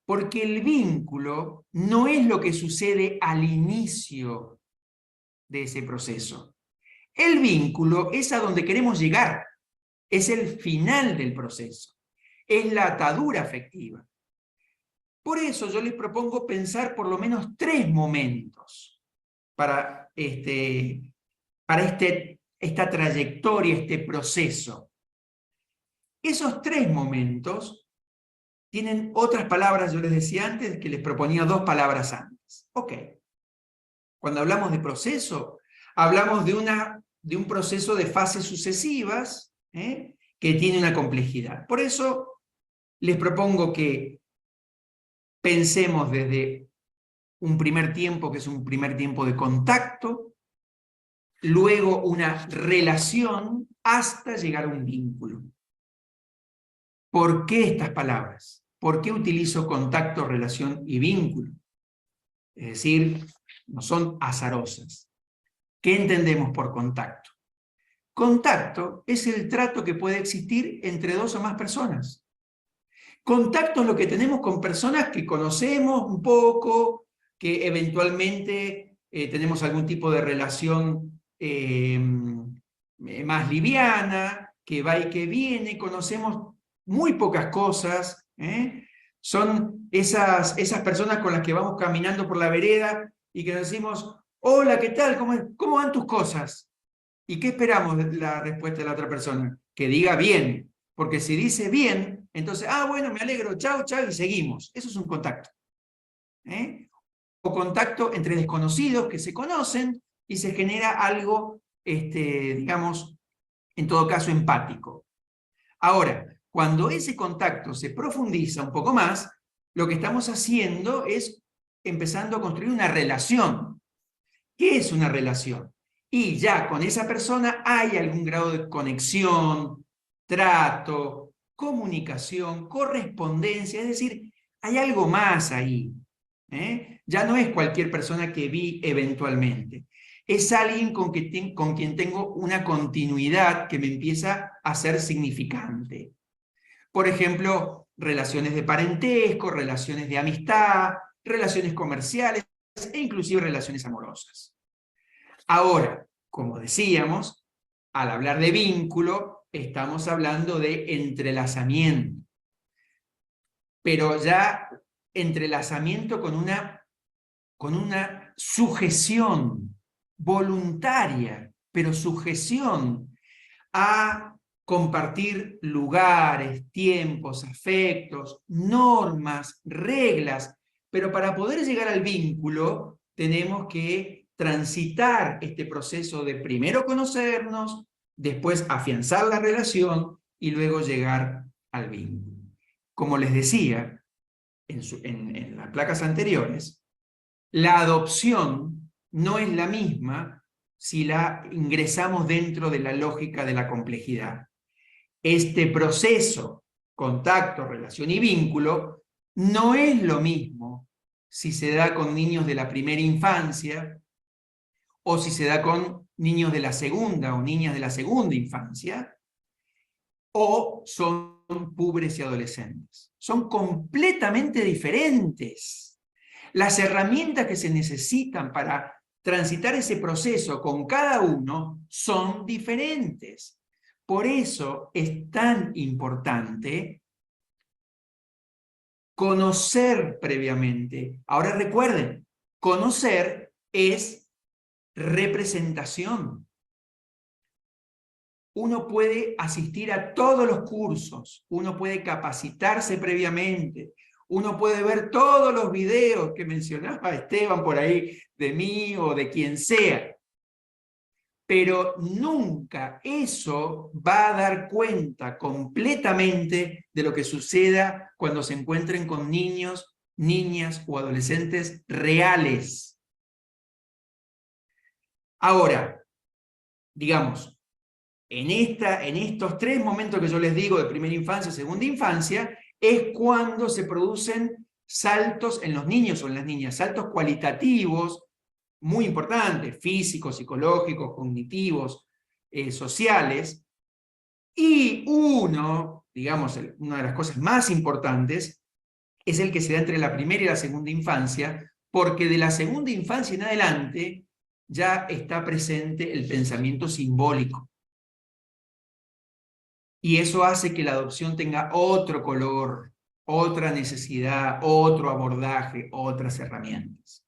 Porque el vínculo no es lo que sucede al inicio de ese proceso. El vínculo es a donde queremos llegar, es el final del proceso, es la atadura afectiva. Por eso yo les propongo pensar por lo menos 3 momentos para esta trayectoria, este proceso. Esos 3 momentos tienen otras palabras, yo les decía antes, que les proponía 2 palabras antes. Ok. Cuando hablamos de proceso, hablamos de un proceso de fases sucesivas que tiene una complejidad. Por eso les propongo que pensemos desde un primer tiempo, que es un primer tiempo de contacto, luego una relación, hasta llegar a un vínculo. ¿Por qué estas palabras? ¿Por qué utilizo contacto, relación y vínculo? Es decir, no son azarosas. ¿Qué entendemos por contacto? Contacto es el trato que puede existir entre dos o más personas. Contacto es lo que tenemos con personas que conocemos un poco, que eventualmente tenemos algún tipo de relación más liviana, que va y que viene, conocemos muy pocas cosas, ¿eh? Son esas personas con las que vamos caminando por la vereda y que nos decimos, hola, ¿qué tal? ¿Cómo van tus cosas? ¿Y qué esperamos de la respuesta de la otra persona? Que diga bien, porque si dice bien, entonces, bueno, me alegro, chao, chao, y seguimos. Eso es un contacto. ¿Eh? O contacto entre desconocidos que se conocen y se genera algo, digamos, en todo caso empático. Ahora, cuando ese contacto se profundiza un poco más, lo que estamos haciendo es empezando a construir una relación. ¿Qué es una relación? Y ya con esa persona hay algún grado de conexión, trato, comunicación, correspondencia, es decir, hay algo más ahí. Ya no es cualquier persona que vi eventualmente. Es alguien con quien tengo una continuidad que me empieza a ser significante. Por ejemplo, relaciones de parentesco, relaciones de amistad, relaciones comerciales e inclusive relaciones amorosas. Ahora, como decíamos, al hablar de vínculo, estamos hablando de entrelazamiento. Pero ya entrelazamiento con una sujeción voluntaria, pero sujeción a compartir lugares, tiempos, afectos, normas, reglas, pero para poder llegar al vínculo tenemos que transitar este proceso de primero conocernos, después afianzar la relación y luego llegar al vínculo. Como les decía en las placas anteriores, la adopción no es la misma si la ingresamos dentro de la lógica de la complejidad. Este proceso, contacto, relación y vínculo, no es lo mismo si se da con niños de la primera infancia o si se da con niños de la segunda o niñas de la segunda infancia, o son púberes y adolescentes. Son completamente diferentes. Las herramientas que se necesitan para transitar ese proceso con cada uno son diferentes. Por eso es tan importante conocer previamente. Ahora recuerden, conocer es representación. Uno puede asistir a todos los cursos, uno puede capacitarse previamente, uno puede ver todos los videos que mencionaba Esteban por ahí, de mí o de quien sea, pero nunca eso va a dar cuenta completamente de lo que suceda cuando se encuentren con niños, niñas o adolescentes reales. Ahora, digamos, en estos 3 momentos que yo les digo, de primera infancia, segunda infancia, es cuando se producen saltos en los niños o en las niñas, saltos cualitativos, muy importantes, físicos, psicológicos, cognitivos, sociales, y digamos, una de las cosas más importantes, es el que se da entre la primera y la segunda infancia, porque de la segunda infancia en adelante ya está presente el pensamiento simbólico. Y eso hace que la adopción tenga otro color, otra necesidad, otro abordaje, otras herramientas.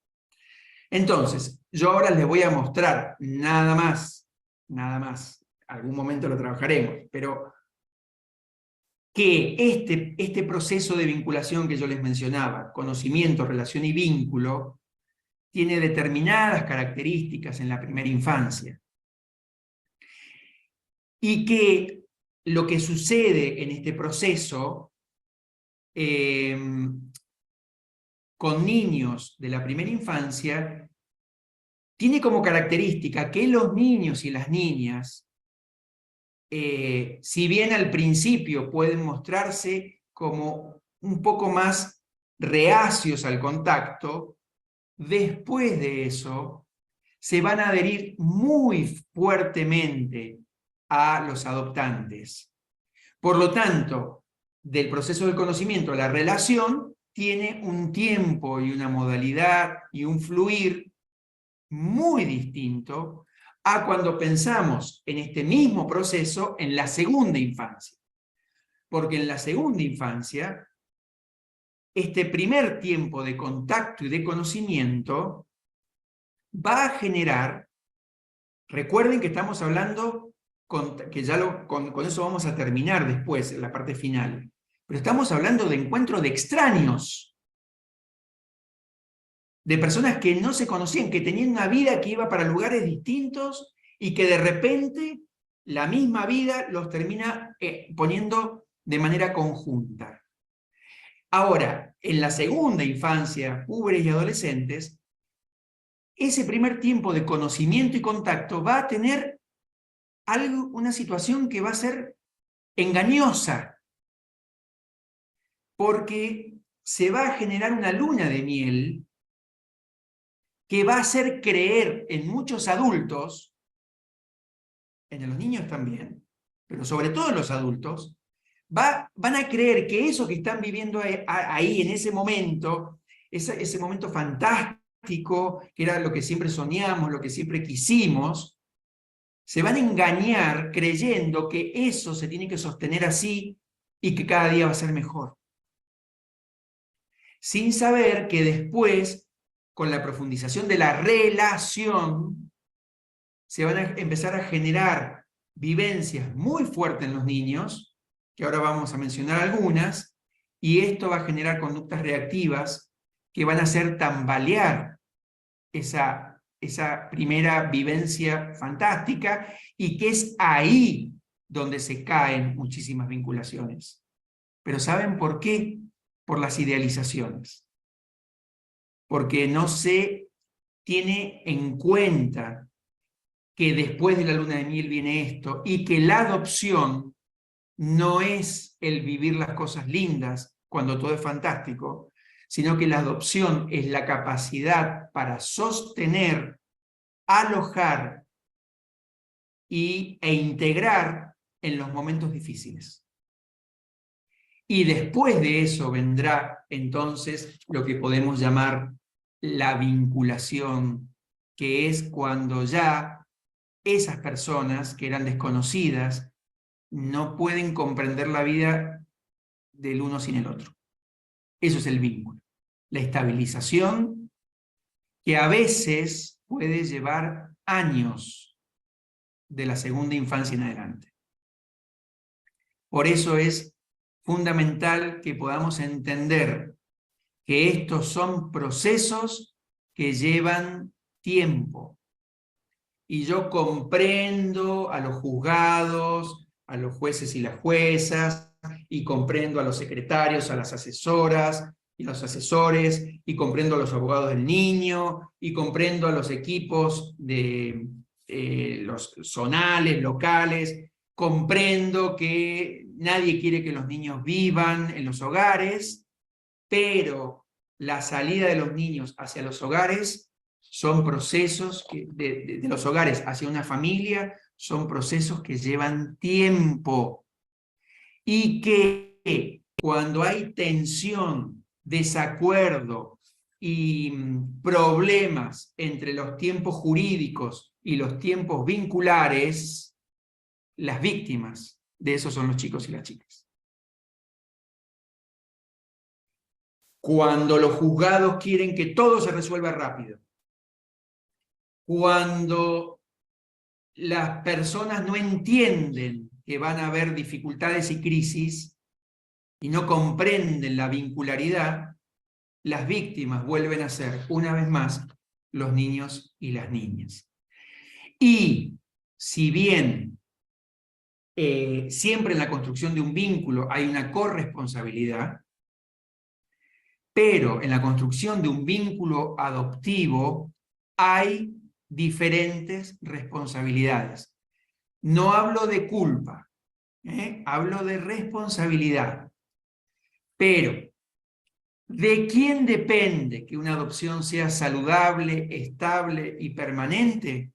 Entonces, yo ahora les voy a mostrar nada más, algún momento lo trabajaremos, pero que este proceso de vinculación que yo les mencionaba, conocimiento, relación y vínculo, tiene determinadas características en la primera infancia. Y que lo que sucede en este proceso con niños de la primera infancia tiene como característica que los niños y las niñas, si bien al principio pueden mostrarse como un poco más reacios al contacto, después de eso se van a adherir muy fuertemente a los adoptantes. Por lo tanto, del proceso del conocimiento a la relación tiene un tiempo y una modalidad y un fluir muy distinto a cuando pensamos en este mismo proceso en la segunda infancia. Porque en la segunda infancia, este primer tiempo de contacto y de conocimiento va a generar, recuerden que estamos hablando, que ya con eso vamos a terminar después, en la parte final, pero estamos hablando de encuentro de extraños, de personas que no se conocían, que tenían una vida que iba para lugares distintos y que de repente la misma vida los termina poniendo de manera conjunta. Ahora, en la segunda infancia, púberes y adolescentes, ese primer tiempo de conocimiento y contacto va a tener una situación que va a ser engañosa, porque se va a generar una luna de miel que va a hacer creer en muchos adultos, en los niños también, pero sobre todo en los adultos, van a creer que eso que están viviendo ahí en ese momento, ese momento fantástico, que era lo que siempre soñamos, lo que siempre quisimos, se van a engañar creyendo que eso se tiene que sostener así y que cada día va a ser mejor. Sin saber que después, con la profundización de la relación, se van a empezar a generar vivencias muy fuertes en los niños, que ahora vamos a mencionar algunas, y esto va a generar conductas reactivas que van a hacer tambalear esa primera vivencia fantástica, y que es ahí donde se caen muchísimas vinculaciones. Pero ¿saben por qué? Por las idealizaciones. Porque no se tiene en cuenta que después de la luna de miel viene esto, y que la adopción no es el vivir las cosas lindas cuando todo es fantástico, sino que la adopción es la capacidad para sostener, alojar e integrar en los momentos difíciles. Y después de eso vendrá entonces lo que podemos llamar la vinculación, que es cuando ya esas personas que eran desconocidas no pueden comprender la vida del uno sin el otro. Eso es el vínculo. La estabilización, que a veces puede llevar años de la segunda infancia en adelante. Por eso es fundamental que podamos entender que estos son procesos que llevan tiempo. Y yo comprendo a los juzgados, a los jueces y las juezas, y comprendo a los secretarios, a las asesoras y a los asesores, y comprendo a los abogados del niño, y comprendo a los equipos de los zonales, locales, comprendo que nadie quiere que los niños vivan en los hogares, pero la salida de los niños hacia los hogares son procesos de los hogares hacia una familia, son procesos que llevan tiempo, y que cuando hay tensión, desacuerdo y problemas entre los tiempos jurídicos y los tiempos vinculares, las víctimas de eso son los chicos y las chicas. Cuando los juzgados quieren que todo se resuelva rápido, cuando las personas no entienden que van a haber dificultades y crisis y no comprenden la vincularidad, las víctimas vuelven a ser, una vez más, los niños y las niñas. Y si bien siempre en la construcción de un vínculo hay una corresponsabilidad, pero en la construcción de un vínculo adoptivo hay diferentes responsabilidades. No hablo de culpa, hablo de responsabilidad. Pero, ¿de quién depende que una adopción sea saludable, estable y permanente?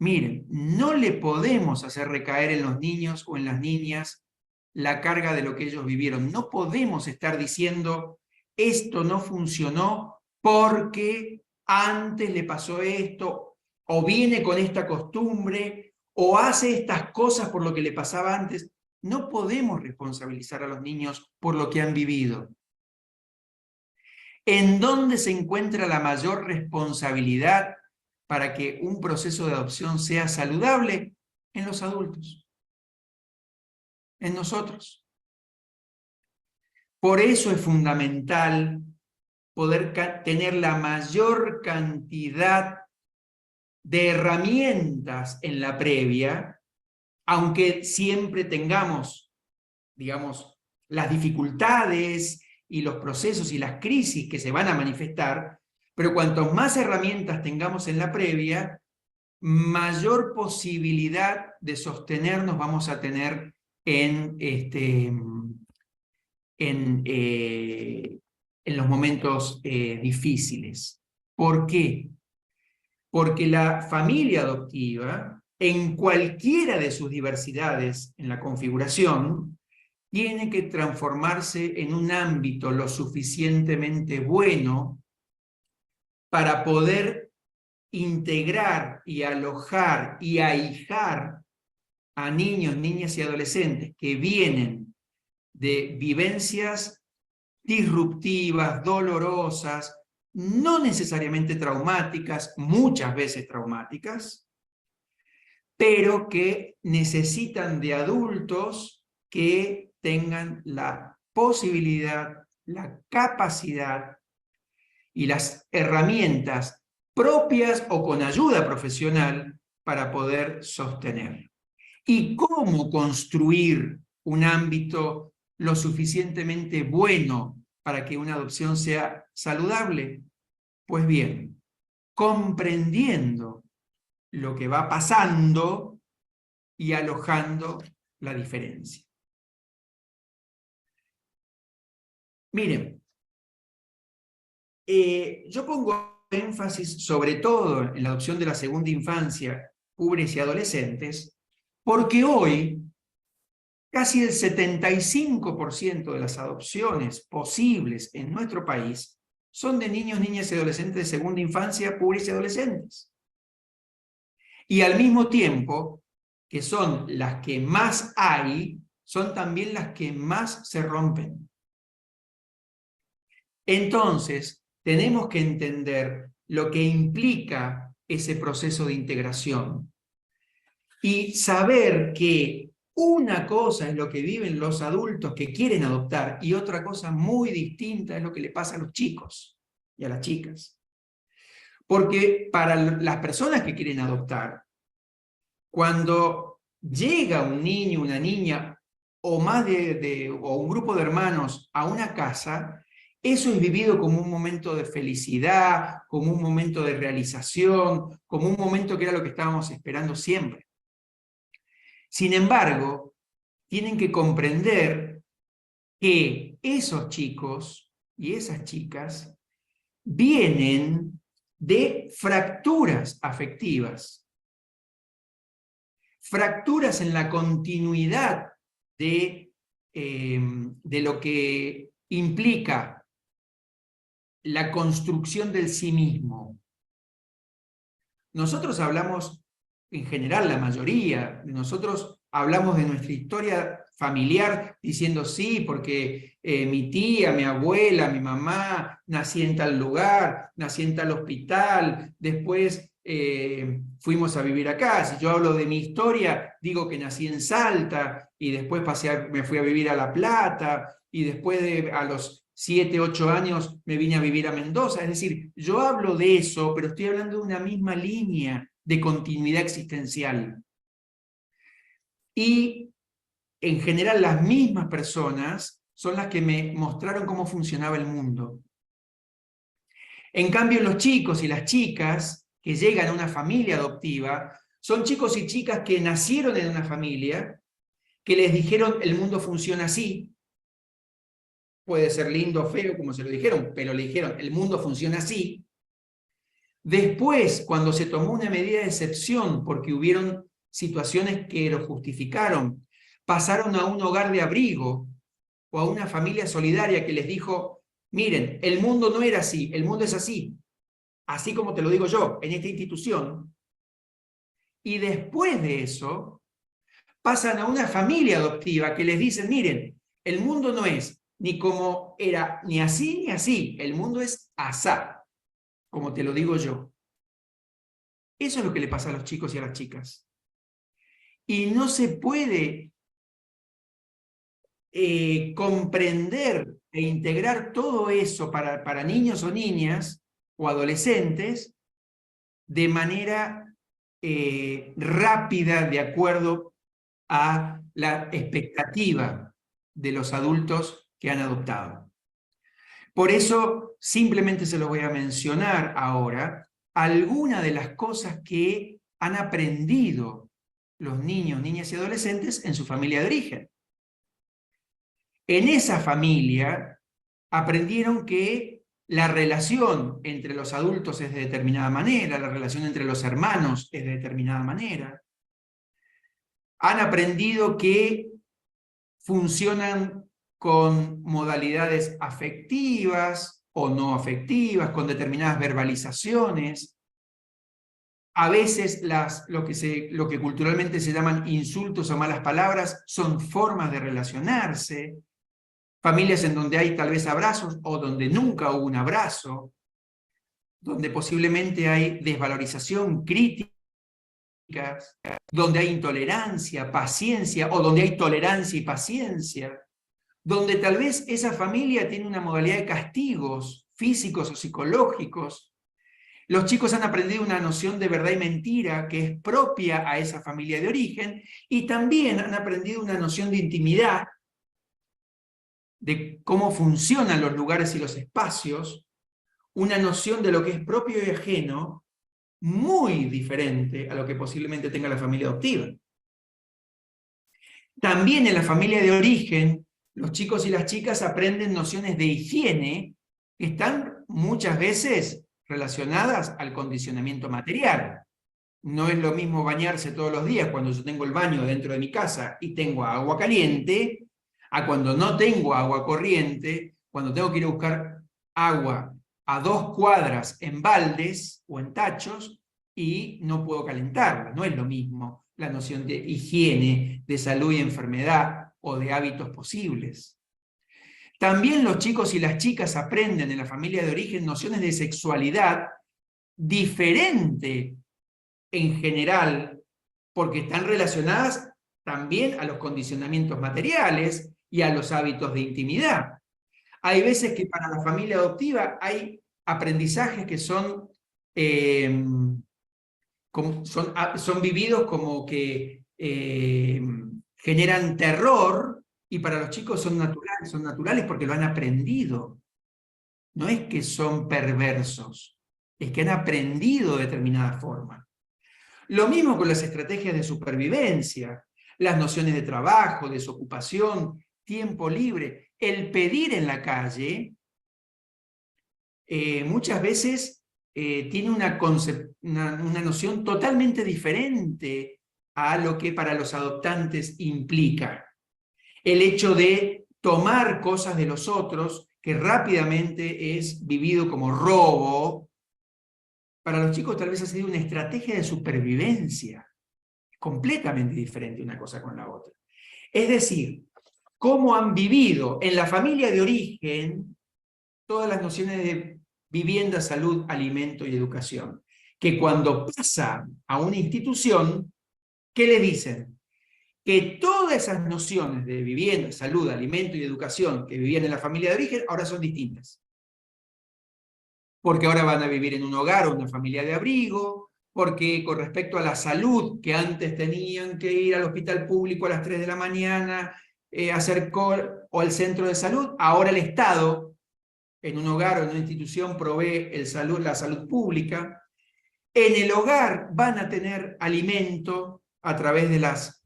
Miren, no le podemos hacer recaer en los niños o en las niñas la carga de lo que ellos vivieron. No podemos estar diciendo, esto no funcionó porque antes le pasó esto, o viene con esta costumbre, o hace estas cosas por lo que le pasaba antes. No podemos responsabilizar a los niños por lo que han vivido. ¿En dónde se encuentra la mayor responsabilidad para que un proceso de adopción sea saludable? En los adultos, en nosotros. Por eso es fundamental poder tener la mayor cantidad de herramientas en la previa, aunque siempre tengamos, digamos, las dificultades y los procesos y las crisis que se van a manifestar, pero cuanto más herramientas tengamos en la previa, mayor posibilidad de sostenernos vamos a tener en los momentos difíciles. ¿Por qué? Porque la familia adoptiva, en cualquiera de sus diversidades en la configuración, tiene que transformarse en un ámbito lo suficientemente bueno para poder integrar y alojar y ahijar a niños, niñas y adolescentes que vienen de vivencias disruptivas, dolorosas, no necesariamente traumáticas, muchas veces traumáticas, pero que necesitan de adultos que tengan la posibilidad, la capacidad y las herramientas propias o con ayuda profesional para poder sostener. ¿Y cómo construir un ámbito lo suficientemente bueno para que una adopción sea saludable? Pues bien, comprendiendo lo que va pasando y alojando la diferencia. Miren, yo pongo énfasis sobre todo en la adopción de la segunda infancia, jóvenes y adolescentes, porque hoy casi el 75% de las adopciones posibles en nuestro país son de niños, niñas y adolescentes de segunda infancia, jóvenes y adolescentes. Y al mismo tiempo, que son las que más hay, son también las que más se rompen. Entonces, tenemos que entender lo que implica ese proceso de integración y saber que una cosa es lo que viven los adultos que quieren adoptar y otra cosa muy distinta es lo que le pasa a los chicos y a las chicas. Porque para las personas que quieren adoptar, cuando llega un niño, una niña o más o un grupo de hermanos a una casa, eso es vivido como un momento de felicidad, como un momento de realización, como un momento que era lo que estábamos esperando siempre. Sin embargo, tienen que comprender que esos chicos y esas chicas vienen de fracturas afectivas, fracturas en la continuidad de lo que implica la construcción del sí mismo. Nosotros hablamos, en general la mayoría de nosotros hablamos de nuestra historia familiar diciendo sí, porque mi tía, mi abuela, mi mamá, nací en tal lugar, nací en tal hospital, después fuimos a vivir acá. Si yo hablo de mi historia, digo que nací en Salta y después me fui a vivir a La Plata y después a los 7, 8 años me vine a vivir a Mendoza. Es decir, yo hablo de eso, pero estoy hablando de una misma línea de continuidad existencial. Y en general las mismas personas son las que me mostraron cómo funcionaba el mundo. En cambio, los chicos y las chicas que llegan a una familia adoptiva son chicos y chicas que nacieron en una familia, que les dijeron el mundo funciona así. Puede ser lindo o feo, como se lo dijeron, pero le dijeron el mundo funciona así. Después, cuando se tomó una medida de excepción, porque hubieron situaciones que lo justificaron, pasaron a un hogar de abrigo o a una familia solidaria que les dijo, miren, el mundo no era así, el mundo es así como te lo digo yo, en esta institución. Y después de eso, pasan a una familia adoptiva que les dicen, miren, el mundo no es ni como era, ni así, el mundo es asá, como te lo digo yo. Eso es lo que le pasa a los chicos y a las chicas. Y no se puede comprender e integrar todo eso para niños o niñas o adolescentes de manera rápida, de acuerdo a la expectativa de los adultos que han adoptado. Por eso, simplemente se los voy a mencionar ahora, algunas de las cosas que han aprendido los niños, niñas y adolescentes en su familia de origen. En esa familia aprendieron que la relación entre los adultos es de determinada manera, la relación entre los hermanos es de determinada manera. Han aprendido que funcionan con modalidades afectivas o no afectivas, con determinadas verbalizaciones. A veces lo que culturalmente se llaman insultos o malas palabras son formas de relacionarse. Familias en donde hay tal vez abrazos o donde nunca hubo un abrazo, donde posiblemente hay desvalorización, críticas, donde hay intolerancia, paciencia, o donde hay tolerancia y paciencia, donde tal vez esa familia tiene una modalidad de castigos físicos o psicológicos. Los chicos han aprendido una noción de verdad y mentira que es propia a esa familia de origen, y también han aprendido una noción de intimidad, de cómo funcionan los lugares y los espacios, una noción de lo que es propio y ajeno, muy diferente a lo que posiblemente tenga la familia adoptiva. También en la familia de origen, los chicos y las chicas aprenden nociones de higiene que están muchas veces relacionadas al condicionamiento material. No es lo mismo bañarse todos los días cuando yo tengo el baño dentro de mi casa y tengo agua caliente, a cuando no tengo agua corriente, cuando tengo que ir a buscar agua a 2 cuadras en baldes o en tachos y no puedo calentarla. No es lo mismo la noción de higiene, de salud y enfermedad o de hábitos posibles. También los chicos y las chicas aprenden en la familia de origen nociones de sexualidad diferente en general, porque están relacionadas también a los condicionamientos materiales y a los hábitos de intimidad. Hay veces que para la familia adoptiva hay aprendizajes que son vividos como que generan terror, y para los chicos son naturales porque lo han aprendido. No es que son perversos, es que han aprendido de determinada forma. Lo mismo con las estrategias de supervivencia, las nociones de trabajo, desocupación, tiempo libre, el pedir en la calle, muchas veces tiene una noción totalmente diferente a lo que para los adoptantes implica. El hecho de tomar cosas de los otros, que rápidamente es vivido como robo, para los chicos tal vez ha sido una estrategia de supervivencia, completamente diferente una cosa con la otra. Es decir, cómo han vivido en la familia de origen todas las nociones de vivienda, salud, alimento y educación, que cuando pasan a una institución, ¿qué le dicen? Que todas esas nociones de vivienda, salud, alimento y educación que vivían en la familia de origen ahora son distintas. Porque ahora van a vivir en un hogar o una familia de abrigo, porque con respecto a la salud, que antes tenían que ir al hospital público a las 3 de la mañana, o al centro de salud, ahora el Estado, en un hogar o en una institución, provee la salud pública. En el hogar van a tener alimento a través de las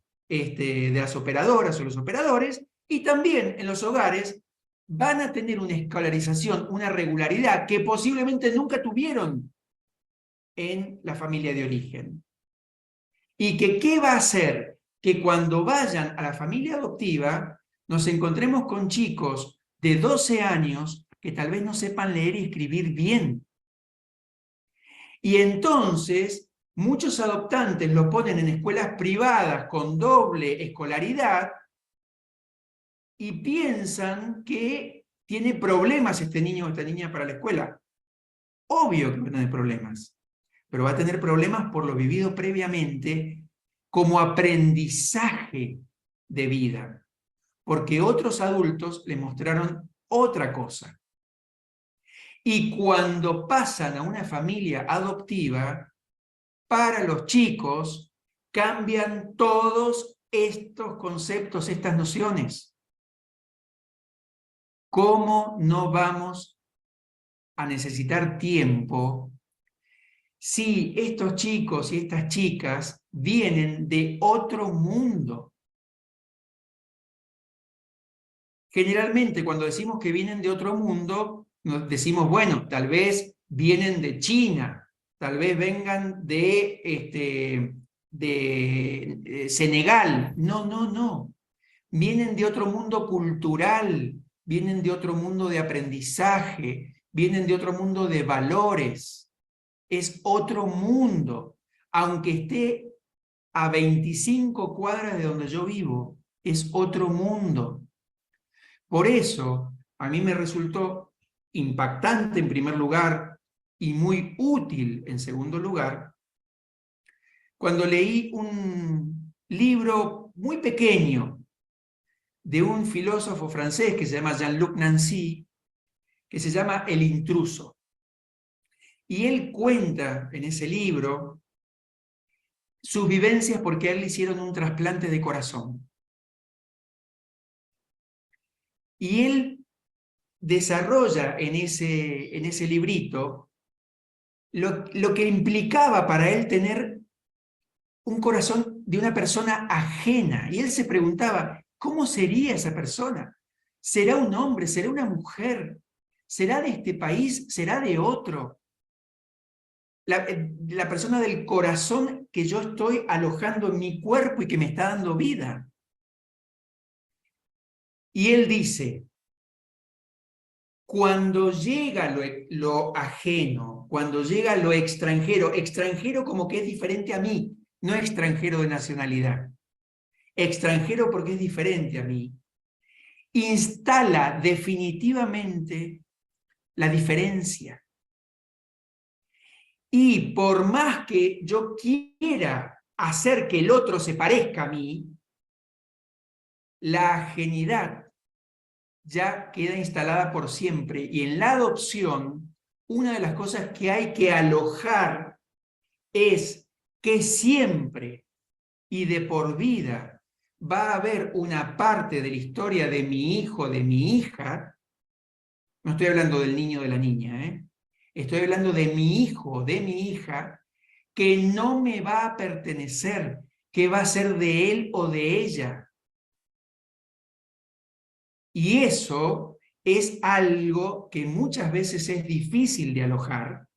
operadoras o los operadores, y también en los hogares van a tener una escolarización, una regularidad que posiblemente nunca tuvieron en la familia de origen. Y que ¿qué va a hacer? Que cuando vayan a la familia adoptiva nos encontremos con chicos de 12 años que tal vez no sepan leer y escribir bien. Y entonces muchos adoptantes lo ponen en escuelas privadas con doble escolaridad y piensan que tiene problemas este niño o esta niña para la escuela. Obvio que va a tener problemas, pero va a tener problemas por lo vivido previamente como aprendizaje de vida, porque otros adultos le mostraron otra cosa. Y cuando pasan a una familia adoptiva, para los chicos cambian todos estos conceptos, estas nociones. ¿Cómo no vamos a necesitar tiempo si estos chicos y estas chicas vienen de otro mundo? Generalmente cuando decimos que vienen de otro mundo, nos decimos, bueno, tal vez vienen de China, tal vez vengan de Senegal. No, no, no. Vienen de otro mundo cultural, vienen de otro mundo de aprendizaje, vienen de otro mundo de valores. Es otro mundo. Aunque esté a 25 cuadras de donde yo vivo, es otro mundo. Por eso, a mí me resultó impactante en primer lugar y muy útil en segundo lugar, cuando leí un libro muy pequeño de un filósofo francés que se llama Jean-Luc Nancy, que se llama El intruso. Y él cuenta en ese libro sus vivencias porque a él le hicieron un trasplante de corazón. Y él desarrolla en ese librito lo que implicaba para él tener un corazón de una persona ajena. Y él se preguntaba, ¿cómo sería esa persona? ¿Será un hombre? ¿Será una mujer? ¿Será de este país? ¿Será de otro? La persona del corazón que yo estoy alojando en mi cuerpo y que me está dando vida. Y él dice, cuando llega lo ajeno, cuando llega lo extranjero, extranjero como que es diferente a mí, no extranjero de nacionalidad, extranjero porque es diferente a mí, instala definitivamente la diferencia. Y por más que yo quiera hacer que el otro se parezca a mí, la ajenidad ya queda instalada por siempre. Y en la adopción, una de las cosas que hay que alojar es que siempre y de por vida va a haber una parte de la historia de mi hijo, de mi hija. No estoy hablando del niño o de la niña, estoy hablando de mi hijo, de mi hija, que no me va a pertenecer, que va a ser de él o de ella. Y eso es algo que muchas veces es difícil de alojar,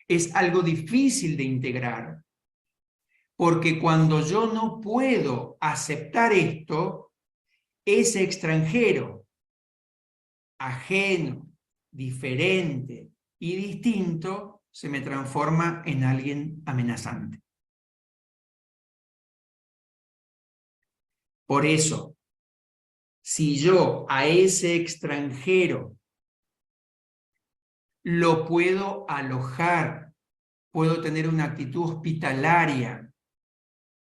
es algo difícil de integrar, porque cuando yo no puedo aceptar esto, ese extranjero, ajeno, diferente y distinto, se me transforma en alguien amenazante. Por eso, si yo a ese extranjero lo puedo alojar, puedo tener una actitud hospitalaria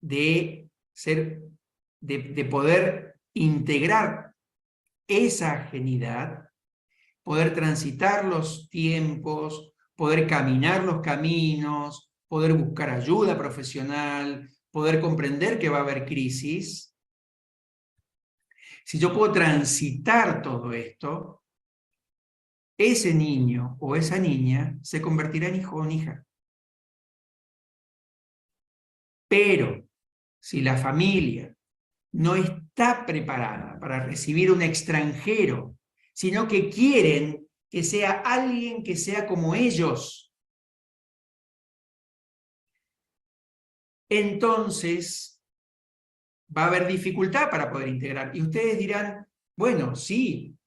de poder integrar esa ajenidad, poder transitar los tiempos, poder caminar los caminos, poder buscar ayuda profesional, poder comprender que va a haber crisis. Si yo puedo transitar todo esto, ese niño o esa niña se convertirá en hijo o en hija. Pero si la familia no está preparada para recibir un extranjero, sino que quieren que sea alguien que sea como ellos, entonces va a haber dificultad para poder integrar. Y ustedes dirán, bueno, sí,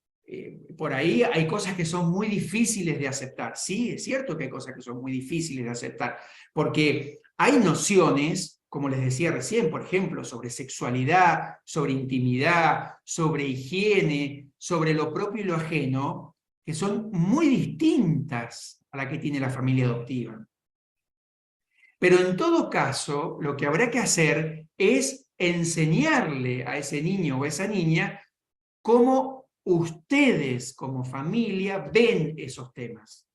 por ahí hay cosas que son muy difíciles de aceptar. Sí, es cierto que hay cosas que son muy difíciles de aceptar, porque hay nociones, como les decía recién, por ejemplo, sobre sexualidad, sobre intimidad, sobre higiene, sobre lo propio y lo ajeno, que son muy distintas a la que tiene la familia adoptiva. Pero en todo caso, lo que habrá que hacer es enseñarle a ese niño o a esa niña cómo ustedes como familia ven esos temas.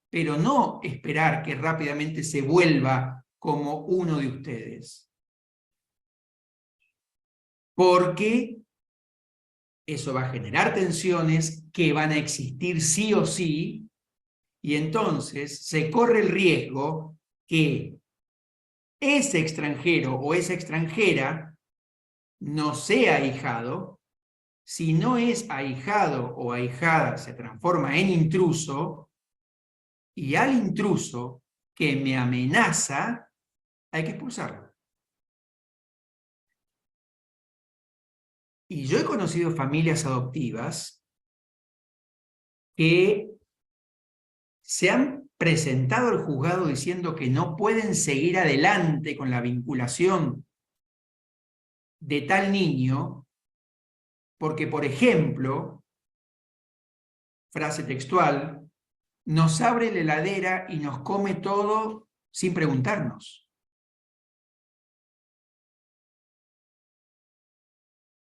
Pero no esperar que rápidamente se vuelva como uno de ustedes. Porque eso va a generar tensiones que van a existir sí o sí, y entonces se corre el riesgo que ese extranjero o esa extranjera no sea ahijado. Si no es ahijado o ahijada, se transforma en intruso, y al intruso que me amenaza, hay que expulsarlo. Y yo he conocido familias adoptivas que se han presentado al juzgado diciendo que no pueden seguir adelante con la vinculación de tal niño porque, por ejemplo, frase textual, nos abre la heladera y nos come todo sin preguntarnos.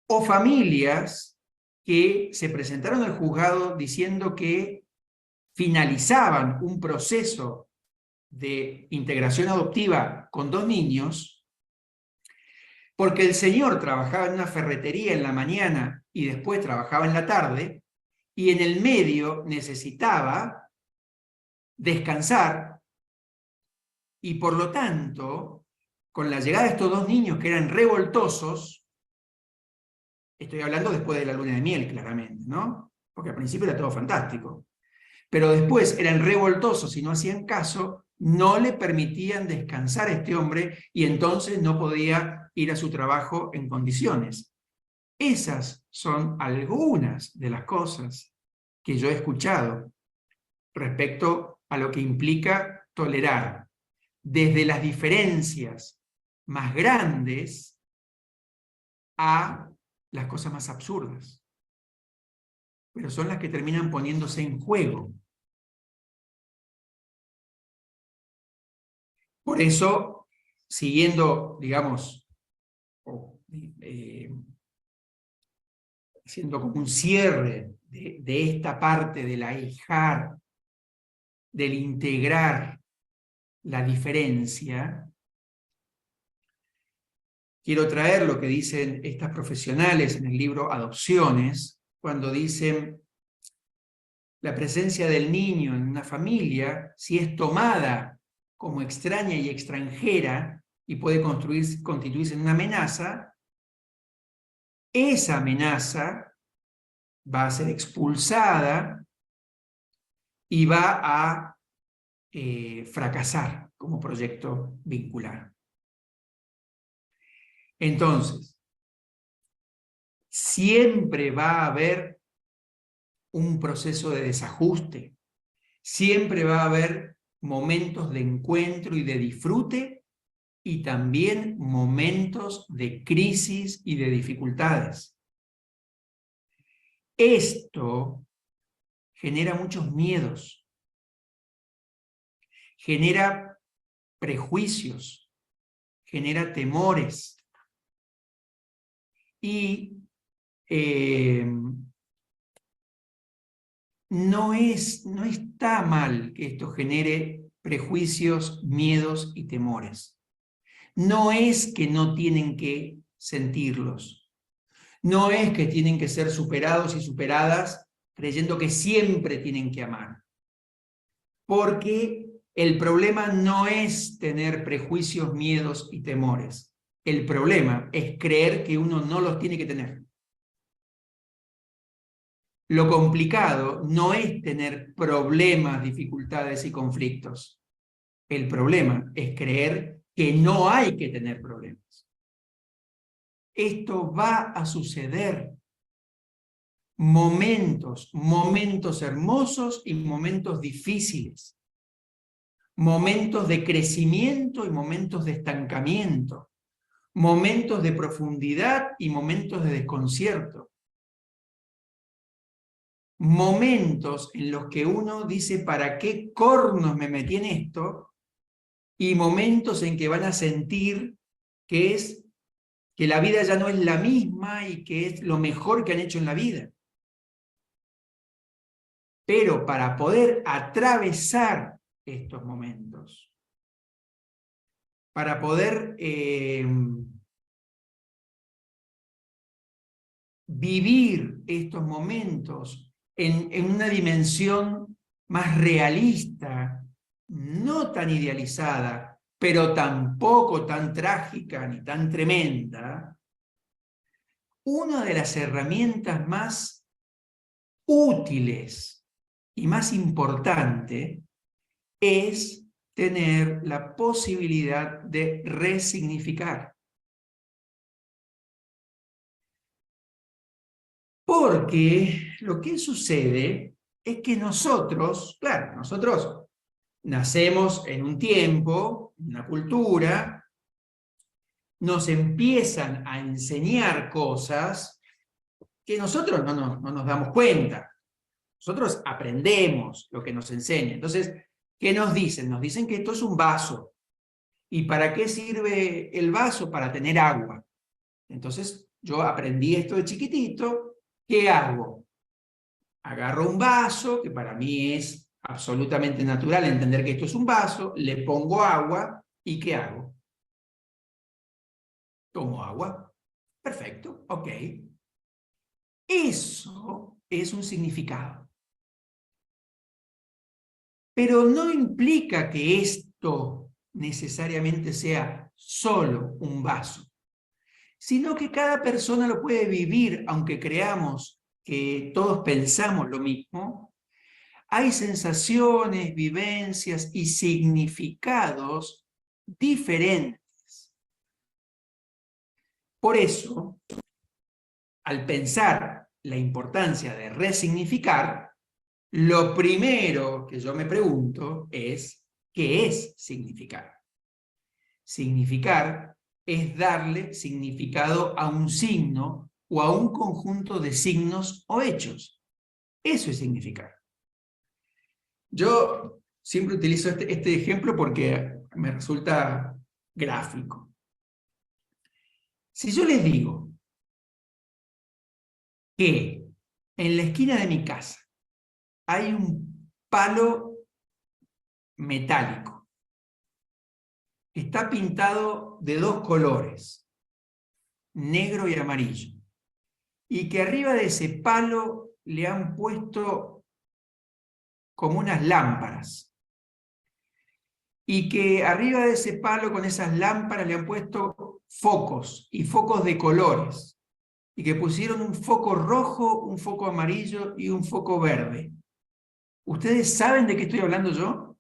O familias que se presentaron al juzgado diciendo que finalizaban un proceso de integración adoptiva con 2 niños porque el señor trabajaba en una ferretería en la mañana y después trabajaba en la tarde, y en el medio necesitaba descansar, y por lo tanto, con la llegada de estos 2 niños que eran revoltosos, estoy hablando después de la luna de miel, claramente, ¿no? Porque al principio era todo fantástico. Pero después eran revoltosos y no hacían caso, no le permitían descansar a este hombre y entonces no podía ir a su trabajo en condiciones. Esas son algunas de las cosas que yo he escuchado respecto a lo que implica tolerar desde las diferencias más grandes a las cosas más absurdas. Pero son las que terminan poniéndose en juego. Por eso, siguiendo, digamos, haciendo como un cierre de esta parte del ahijar, del integrar la diferencia, quiero traer lo que dicen estas profesionales en el libro Adopciones, cuando dicen la presencia del niño en una familia, si es tomada como extraña y extranjera y puede constituirse en una amenaza, esa amenaza va a ser expulsada y va a fracasar como proyecto vincular. Entonces, siempre va a haber un proceso de desajuste, siempre va a haber momentos de encuentro y de disfrute, y también momentos de crisis y de dificultades. Esto genera muchos miedos, genera prejuicios, genera temores, y no está mal que esto genere prejuicios, miedos y temores. No es que no tienen que sentirlos. No es que tienen que ser superados y superadas creyendo que siempre tienen que amar. Porque el problema no es tener prejuicios, miedos y temores. El problema es creer que uno no los tiene que tener. Lo complicado no es tener problemas, dificultades y conflictos. El problema es creer que no hay que tener problemas. Esto va a suceder. Momentos hermosos y momentos difíciles. Momentos de crecimiento y momentos de estancamiento. Momentos de profundidad y momentos de desconcierto. Momentos en los que uno dice, ¿para qué cornos me metí en esto? Y momentos en que van a sentir que la vida ya no es la misma y que es lo mejor que han hecho en la vida. Pero para poder atravesar estos momentos, para poder vivir estos momentos en una dimensión más realista, no tan idealizada, pero tampoco tan trágica ni tan tremenda, una de las herramientas más útiles y más importante es tener la posibilidad de resignificar. Porque lo que sucede es que nosotros, claro, nosotros nacemos en un tiempo, en una cultura, nos empiezan a enseñar cosas que nosotros no nos damos cuenta. Nosotros aprendemos lo que nos enseñan. Entonces, ¿qué nos dicen? Nos dicen que esto es un vaso. ¿Y para qué sirve el vaso? Para tener agua. Entonces, yo aprendí esto de chiquitito. ¿Qué hago? Agarro un vaso, que para mí es absolutamente natural entender que esto es un vaso, le pongo agua, ¿y qué hago? Tomo agua. Perfecto, ok. Eso es un significado. Pero no implica que esto necesariamente sea solo un vaso, sino que cada persona lo puede vivir, aunque creamos que todos pensamos lo mismo. Hay sensaciones, vivencias y significados diferentes. Por eso, al pensar la importancia de resignificar, lo primero que yo me pregunto es, ¿qué es significar? Significar es darle significado a un signo o a un conjunto de signos o hechos. Eso es significar. Yo siempre utilizo este ejemplo porque me resulta gráfico. Si yo les digo que en la esquina de mi casa hay un palo metálico, está pintado de dos colores, negro y amarillo, y que arriba de ese palo le han puesto como unas lámparas, y que arriba de ese palo con esas lámparas le han puesto focos, y focos de colores, y que pusieron un foco rojo, un foco amarillo y un foco verde. ¿Ustedes saben de qué estoy hablando yo?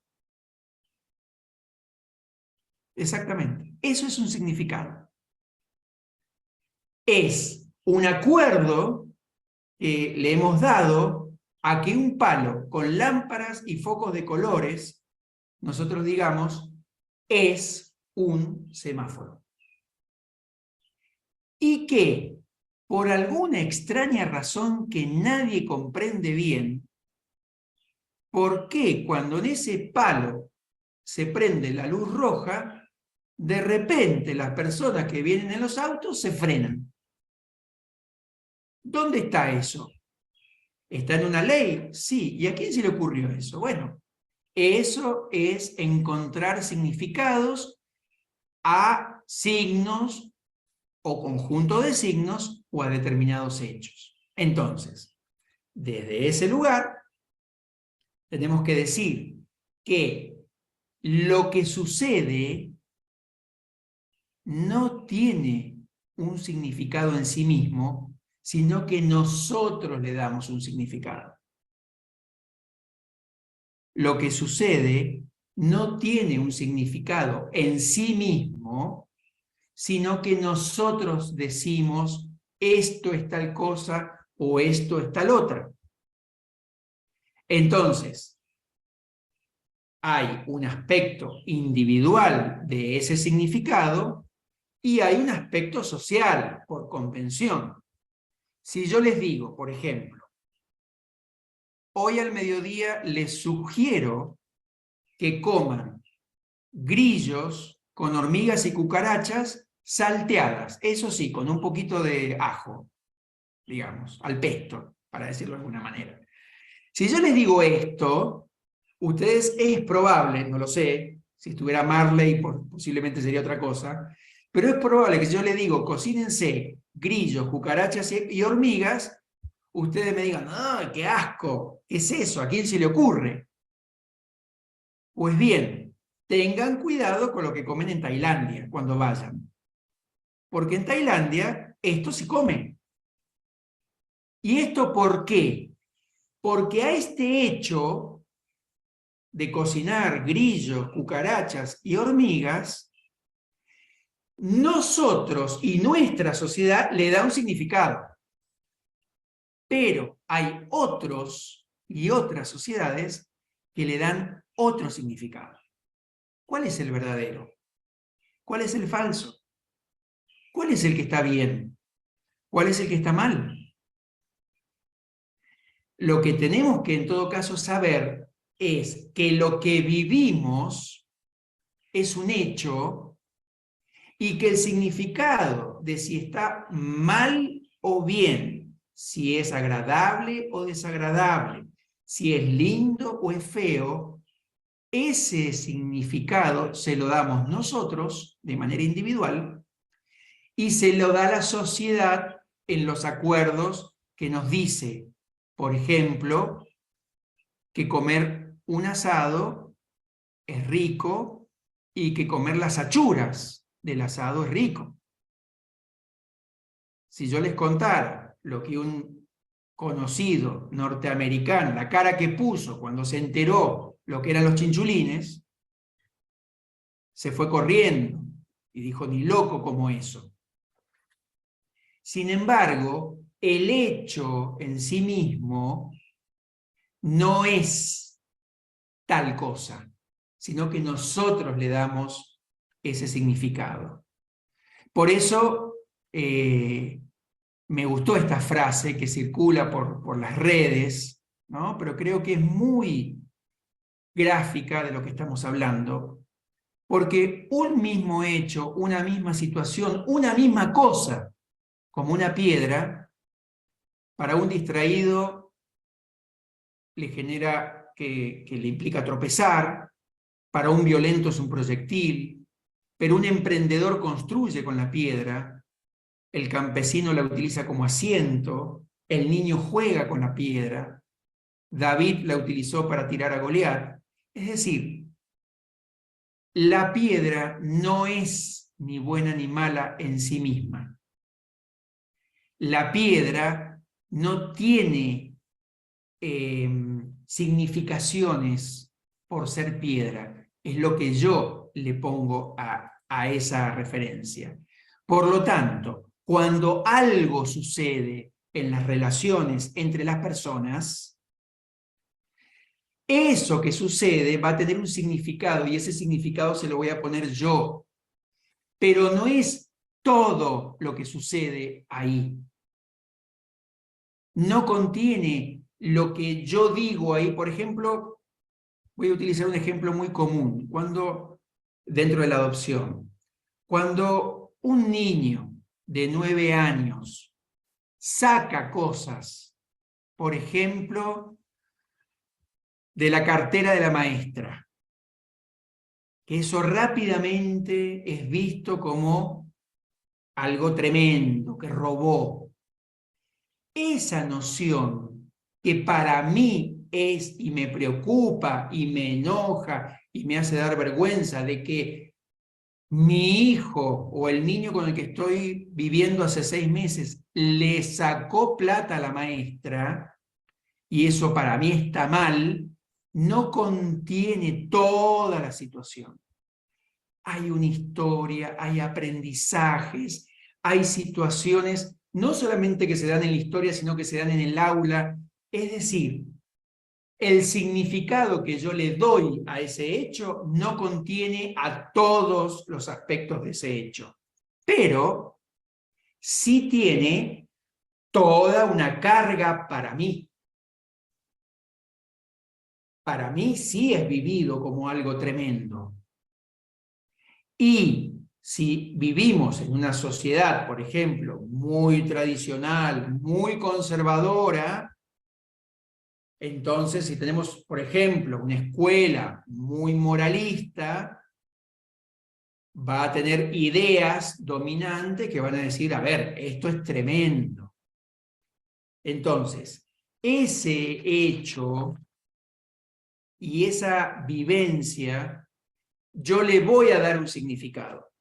Exactamente. Eso es un significado. Es un acuerdo que le hemos dado a que un palo con lámparas y focos de colores, nosotros digamos, es un semáforo. Y que, por alguna extraña razón que nadie comprende bien, ¿por qué cuando en ese palo se prende la luz roja, de repente las personas que vienen en los autos se frenan? ¿Dónde está eso? ¿Está en una ley? Sí. ¿Y a quién se le ocurrió eso? Bueno, eso es encontrar significados a signos o conjunto de signos o a determinados hechos. Entonces, desde ese lugar, tenemos que decir que lo que sucede no tiene un significado en sí mismo, sino que nosotros le damos un significado. Lo que sucede no tiene un significado en sí mismo, sino que nosotros decimos esto es tal cosa o esto es tal otra. Entonces, hay un aspecto individual de ese significado y hay un aspecto social, por convención. Si yo les digo, por ejemplo, hoy al mediodía les sugiero que coman grillos con hormigas y cucarachas salteadas, eso sí, con un poquito de ajo, digamos, al pesto, para decirlo de alguna manera. Si yo les digo esto, ustedes es probable, no lo sé, si estuviera Marley posiblemente sería otra cosa, pero es probable que si yo les digo cocínense grillos, cucarachas y hormigas, ustedes me digan, ¡ay, qué asco! ¿Qué es eso? ¿A quién se le ocurre? Pues bien, tengan cuidado con lo que comen en Tailandia cuando vayan. Porque en Tailandia esto se come. ¿Y esto por qué? Porque a este hecho de cocinar grillos, cucarachas y hormigas, nosotros y nuestra sociedad le da un significado. Pero hay otros y otras sociedades que le dan otro significado. ¿Cuál es el verdadero? ¿Cuál es el falso? ¿Cuál es el que está bien? ¿Cuál es el que está mal? Lo que tenemos que en todo caso saber es que lo que vivimos es un hecho y que el significado de si está mal o bien, si es agradable o desagradable, si es lindo o es feo, ese significado se lo damos nosotros de manera individual y se lo da la sociedad en los acuerdos que nos dice, por ejemplo, que comer un asado es rico y que comer las achuras del asado es rico. Si yo les contara lo que un conocido norteamericano, la cara que puso cuando se enteró lo que eran los chinchulines, se fue corriendo y dijo, ni loco como eso. Sin embargo, el hecho en sí mismo no es tal cosa, sino que nosotros le damos ese significado. Por eso me gustó esta frase que circula por las redes, ¿no? Pero creo que es muy gráfica de lo que estamos hablando, porque un mismo hecho, una misma situación, una misma cosa, como una piedra, para un distraído le genera que le implica tropezar, para un violento es un proyectil, pero un emprendedor construye con la piedra, el campesino la utiliza como asiento, el niño juega con la piedra, David la utilizó para tirar a Goliat. Es decir, la piedra no es ni buena ni mala en sí misma. La piedra no tiene significaciones por ser piedra. Es lo que yo le pongo a esa referencia. Por lo tanto, cuando algo sucede en las relaciones entre las personas, eso que sucede va a tener un significado y ese significado se lo voy a poner yo. Pero no es todo lo que sucede ahí. No contiene lo que yo digo ahí. Por ejemplo, voy a utilizar un ejemplo muy común dentro de la adopción. Cuando un niño de 9 años saca cosas, por ejemplo, de la cartera de la maestra, que eso rápidamente es visto como algo tremendo, que robó. Esa noción que para mí es y me preocupa y me enoja y me hace dar vergüenza de que mi hijo o el niño con el que estoy viviendo hace 6 meses le sacó plata a la maestra y eso para mí está mal, no contiene toda la situación. Hay una historia, hay aprendizajes, hay situaciones, no solamente que se dan en la historia, sino que se dan en el aula. Es decir, el significado que yo le doy a ese hecho no contiene a todos los aspectos de ese hecho, pero sí tiene toda una carga para mí. Para mí sí es vivido como algo tremendo. Y si vivimos en una sociedad, por ejemplo, muy tradicional, muy conservadora, entonces si tenemos, por ejemplo, una escuela muy moralista, va a tener ideas dominantes que van a decir, a ver, esto es tremendo. Entonces, ese hecho y esa vivencia, yo le voy a dar un significado.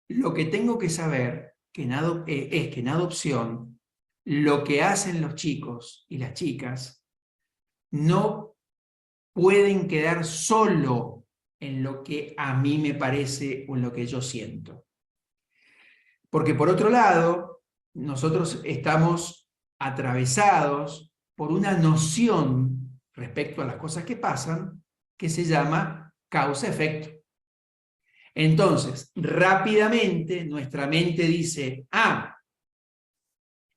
Lo que tengo que saber es que en adopción, lo que hacen los chicos y las chicas no pueden quedar solo en lo que a mí me parece o en lo que yo siento. Porque por otro lado, nosotros estamos atravesados por una noción respecto a las cosas que pasan que se llama causa-efecto. Entonces, rápidamente nuestra mente dice,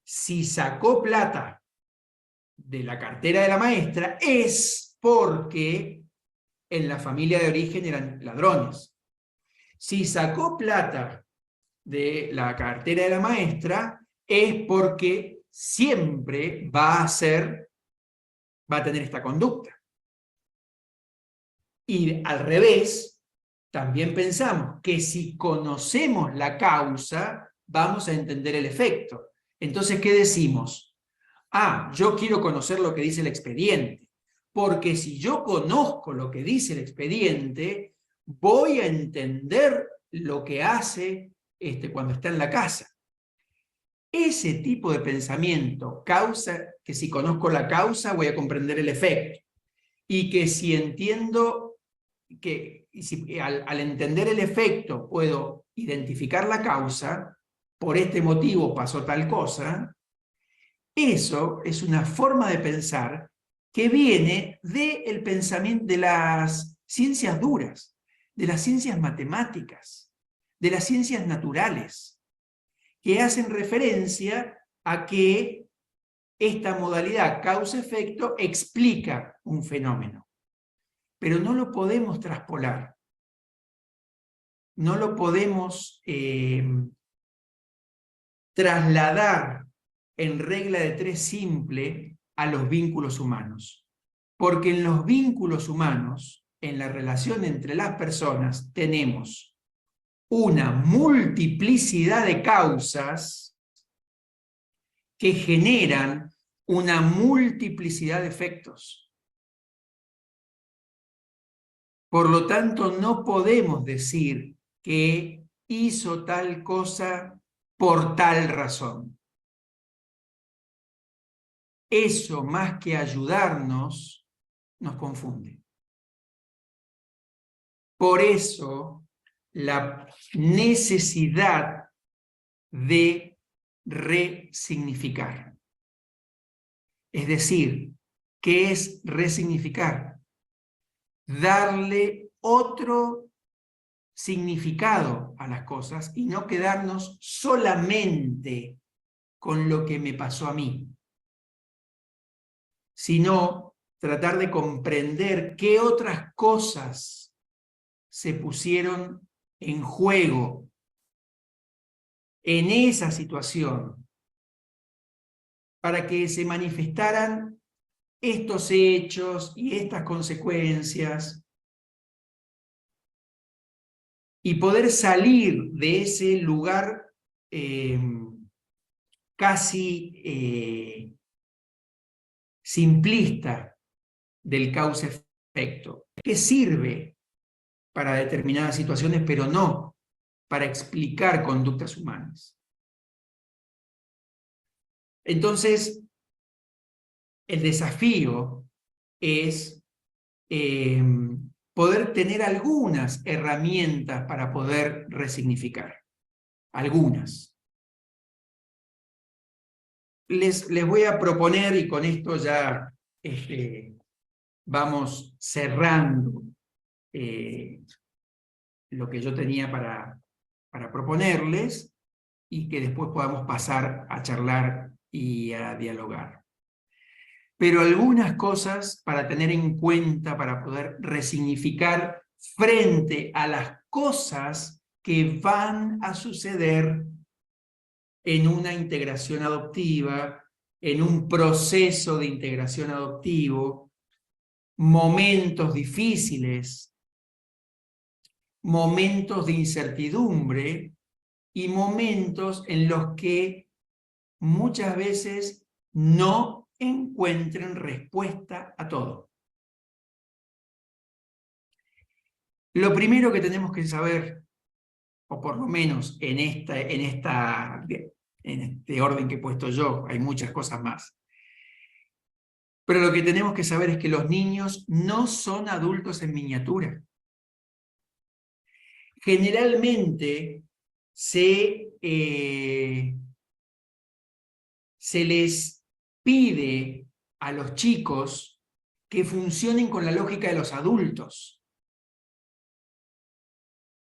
si sacó plata de la cartera de la maestra es porque en la familia de origen eran ladrones. Si sacó plata de la cartera de la maestra es porque siempre va a tener esta conducta. Y al revés, también pensamos que si conocemos la causa, vamos a entender el efecto. Entonces, ¿qué decimos? Yo quiero conocer lo que dice el expediente, porque si yo conozco lo que dice el expediente, voy a entender lo que hace cuando está en la casa. Ese tipo de pensamiento causa que si conozco la causa voy a comprender el efecto, y que si entiendo que si al entender el efecto puedo identificar la causa, por este motivo pasó tal cosa. Eso es una forma de pensar que viene del pensamiento de las ciencias duras, de las ciencias matemáticas, de las ciencias naturales, que hacen referencia a que esta modalidad causa-efecto explica un fenómeno, pero no lo podemos traspolar, no lo podemos trasladar en regla de tres simple a los vínculos humanos. Porque en los vínculos humanos, en la relación entre las personas, tenemos una multiplicidad de causas que generan una multiplicidad de efectos. Por lo tanto, no podemos decir que hizo tal cosa por tal razón. Eso, más que ayudarnos, nos confunde. Por eso, la necesidad de resignificar. Es decir, ¿qué es resignificar? Darle otro significado a las cosas y no quedarnos solamente con lo que me pasó a mí, sino tratar de comprender qué otras cosas se pusieron en juego en esa situación para que se manifestaran estos hechos y estas consecuencias y poder salir de ese lugar casi simplista del causa-efecto, que sirve para determinadas situaciones, pero no para explicar conductas humanas. Entonces, el desafío es poder tener algunas herramientas para poder resignificar. Algunas. Les voy a proponer, y con esto ya vamos cerrando lo que yo tenía para proponerles, y que después podamos pasar a charlar y a dialogar. Pero algunas cosas para tener en cuenta, para poder resignificar frente a las cosas que van a suceder en una integración adoptiva, en un proceso de integración adoptivo, momentos difíciles, momentos de incertidumbre y momentos en los que muchas veces no encuentren respuesta a todo. Lo primero que tenemos que saber, o por lo menos en este orden que he puesto yo, hay muchas cosas más, pero lo que tenemos que saber es que los niños no son adultos en miniatura. Generalmente se les pide a los chicos que funcionen con la lógica de los adultos.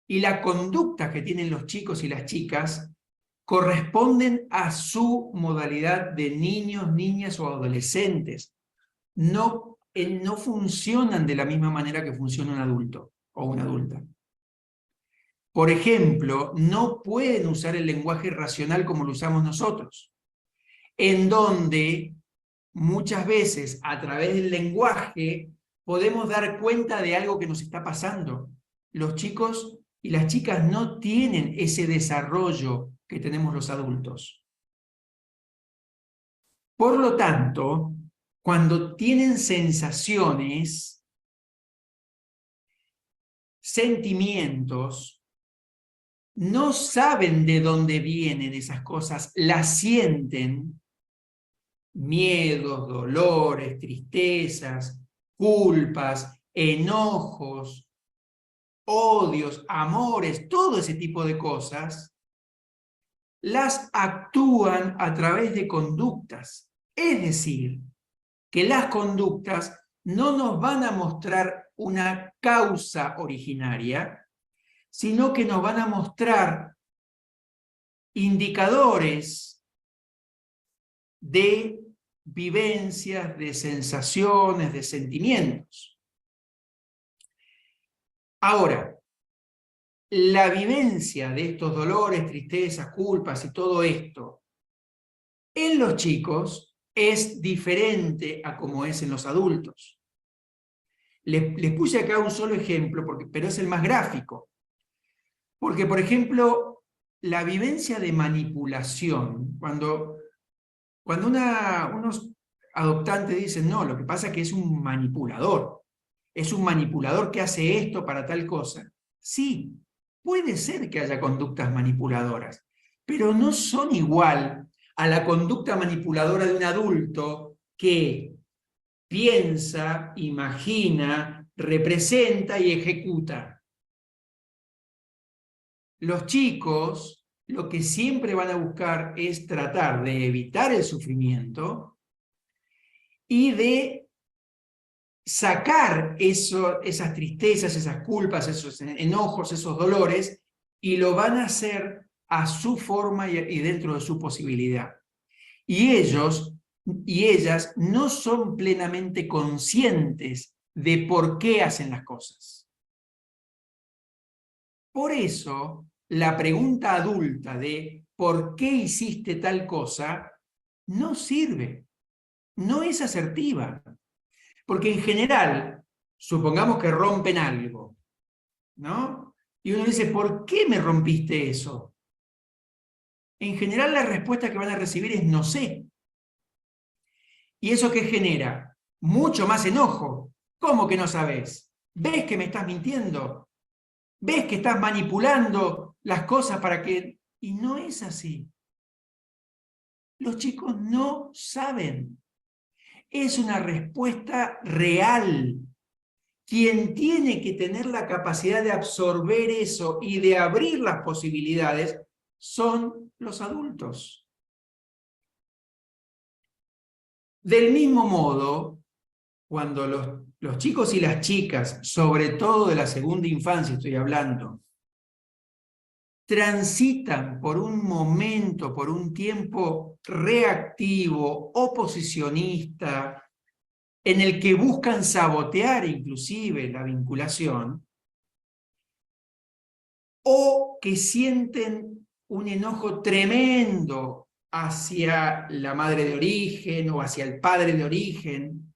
Y la conducta que tienen los chicos y las chicas corresponden a su modalidad de niños, niñas o adolescentes. No funcionan de la misma manera que funciona un adulto o una adulta. Por ejemplo, no pueden usar el lenguaje racional como lo usamos nosotros, en donde muchas veces a través del lenguaje podemos dar cuenta de algo que nos está pasando. Los chicos y las chicas no tienen ese desarrollo que tenemos los adultos. Por lo tanto, cuando tienen sensaciones, sentimientos, no saben de dónde vienen esas cosas, las sienten, miedos, dolores, tristezas, culpas, enojos, odios, amores, todo ese tipo de cosas, las actúan a través de conductas. Es decir, que las conductas no nos van a mostrar una causa originaria, sino que nos van a mostrar indicadores de vivencias, de sensaciones, de sentimientos. Ahora, la vivencia de estos dolores, tristezas, culpas y todo esto en los chicos es diferente a como es en los adultos. Les puse acá un solo ejemplo, pero es el más gráfico. Porque, por ejemplo, la vivencia de manipulación, cuando unos adoptantes dicen, no, lo que pasa es que es un manipulador que hace esto para tal cosa. Sí, puede ser que haya conductas manipuladoras, pero no son igual a la conducta manipuladora de un adulto que piensa, imagina, representa y ejecuta. Los chicos lo que siempre van a buscar es tratar de evitar el sufrimiento y de sacar esas tristezas, esas culpas, esos enojos, esos dolores, y lo van a hacer a su forma y dentro de su posibilidad. Y ellos y ellas no son plenamente conscientes de por qué hacen las cosas. Por eso, la pregunta adulta de ¿por qué hiciste tal cosa? No sirve, no es asertiva. Porque en general, supongamos que rompen algo, ¿no? Y uno dice, ¿por qué me rompiste eso? En general la respuesta que van a recibir es no sé. ¿Y eso qué genera? Mucho más enojo. ¿Cómo que no sabes? ¿Ves que me estás mintiendo? ¿Ves que estás manipulando las cosas para que...? Y no es así. Los chicos no saben. Es una respuesta real. quien tiene que tener la capacidad de absorber eso y de abrir las posibilidades son los adultos. Del mismo modo, cuando los chicos y las chicas, sobre todo de la segunda infancia estoy hablando, transitan por un momento, por un tiempo reactivo, oposicionista, en el que buscan sabotear inclusive la vinculación, o que sienten un enojo tremendo hacia la madre de origen o hacia el padre de origen,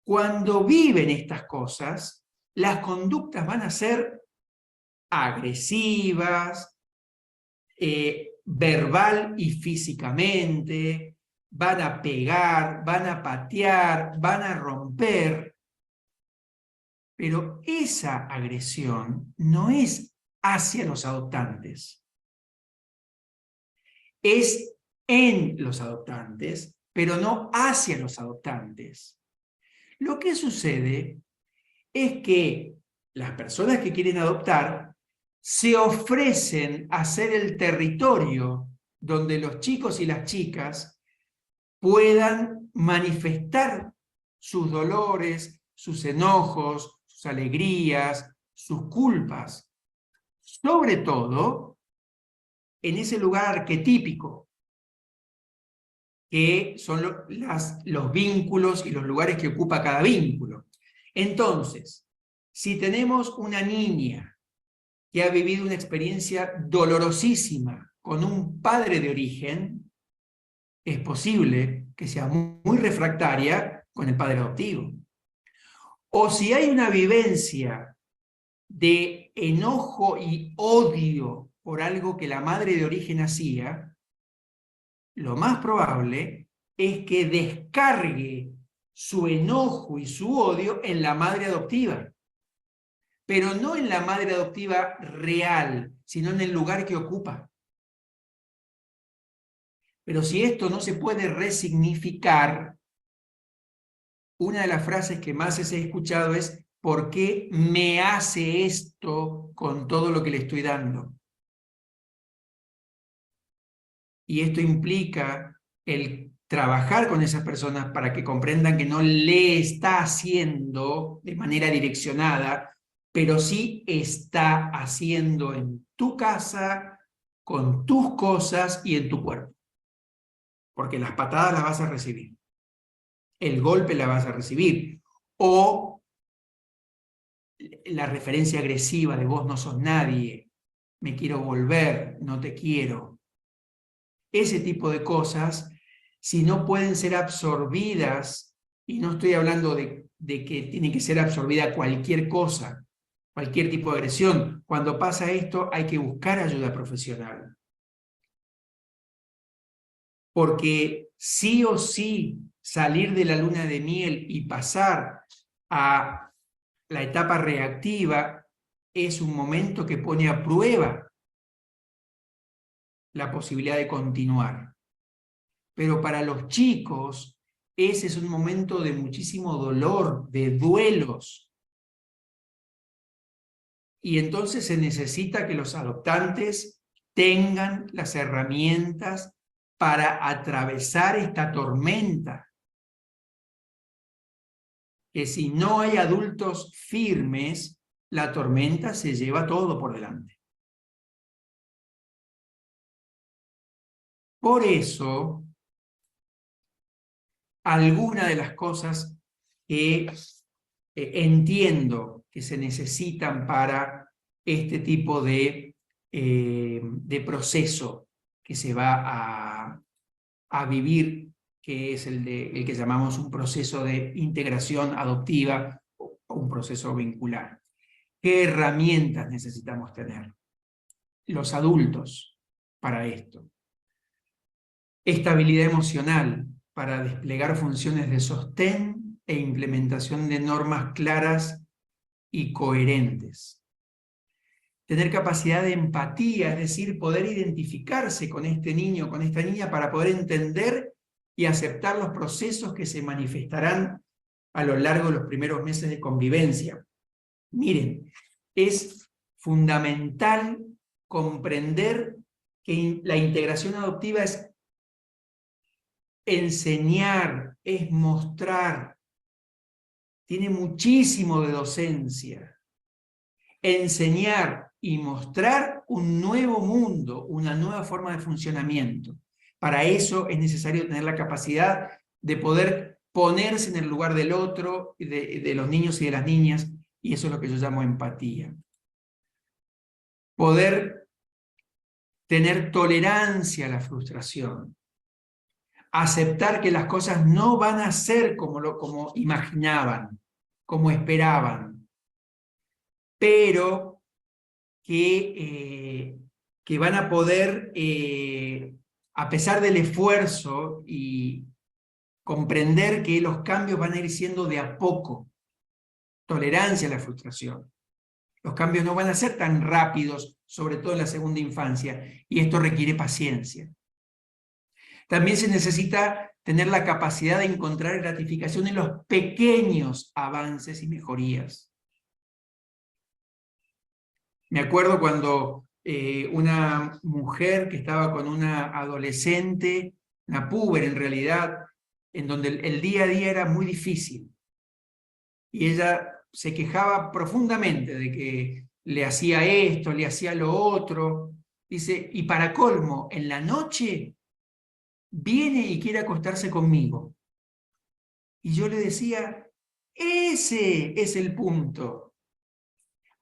cuando viven estas cosas, las conductas van a ser agresivas, verbal y físicamente, van a pegar, van a patear, van a romper, pero esa agresión no es hacia los adoptantes, es en los adoptantes, pero no hacia los adoptantes. Lo que sucede es que las personas que quieren adoptar se ofrecen a ser el territorio donde los chicos y las chicas puedan manifestar sus dolores, sus enojos, sus alegrías, sus culpas, sobre todo en ese lugar arquetípico, que son los vínculos y los lugares que ocupa cada vínculo. Entonces, si tenemos una niña que ha vivido una experiencia dolorosísima con un padre de origen, es posible que sea muy refractaria con el padre adoptivo. O si hay una vivencia de enojo y odio por algo que la madre de origen hacía, lo más probable es que descargue su enojo y su odio en la madre adoptiva, pero no en la madre adoptiva real, sino en el lugar que ocupa. Pero si esto no se puede resignificar, una de las frases que más he escuchado es: ¿por qué me hace esto con todo lo que le estoy dando? Y esto implica el trabajar con esas personas para que comprendan que no le está haciendo de manera direccionada, pero sí está haciendo en tu casa, con tus cosas y en tu cuerpo. Porque las patadas las vas a recibir, el golpe la vas a recibir, o la referencia agresiva de vos no sos nadie, me quiero volver, no te quiero. Ese tipo de cosas, si no pueden ser absorbidas, y no estoy hablando de que tiene que ser absorbida cualquier cosa, cualquier tipo de agresión, cuando pasa esto hay que buscar ayuda profesional. Porque sí o sí salir de la luna de miel y pasar a la etapa reactiva es un momento que pone a prueba la posibilidad de continuar. Pero para los chicos, ese es un momento de muchísimo dolor, de duelos. Y entonces se necesita que los adoptantes tengan las herramientas para atravesar esta tormenta. Que si no hay adultos firmes, la tormenta se lleva todo por delante. Por eso, algunas de las cosas que entiendo que se necesitan para este tipo de proceso que se va a vivir, que es el que llamamos un proceso de integración adoptiva o un proceso vincular. ¿Qué herramientas necesitamos tener los adultos para esto? Estabilidad emocional para desplegar funciones de sostén e implementación de normas claras y coherentes. Tener capacidad de empatía, es decir, poder identificarse con este niño, con esta niña, para poder entender y aceptar los procesos que se manifestarán a lo largo de los primeros meses de convivencia. Miren, es fundamental comprender que la integración adoptiva es enseñar, es mostrar, tiene muchísimo de docencia. Enseñar y mostrar un nuevo mundo, una nueva forma de funcionamiento. Para eso es necesario tener la capacidad de poder ponerse en el lugar del otro, de los niños y de las niñas, y eso es lo que yo llamo empatía. Poder tener tolerancia a la frustración. Aceptar que las cosas no van a ser como imaginaban, como esperaban, pero que van a poder, a pesar del esfuerzo, y comprender que los cambios van a ir siendo de a poco. Tolerancia a la frustración. Los cambios no van a ser tan rápidos, sobre todo en la segunda infancia, y esto requiere paciencia. También se necesita tener la capacidad de encontrar gratificación en los pequeños avances y mejorías. Me acuerdo cuando una mujer que estaba con una adolescente, una puber en realidad, en donde el día a día era muy difícil. Y ella se quejaba profundamente de que le hacía esto, le hacía lo otro. Dice, y para colmo, en la noche viene y quiere acostarse conmigo. Y yo le decía, ese es el punto.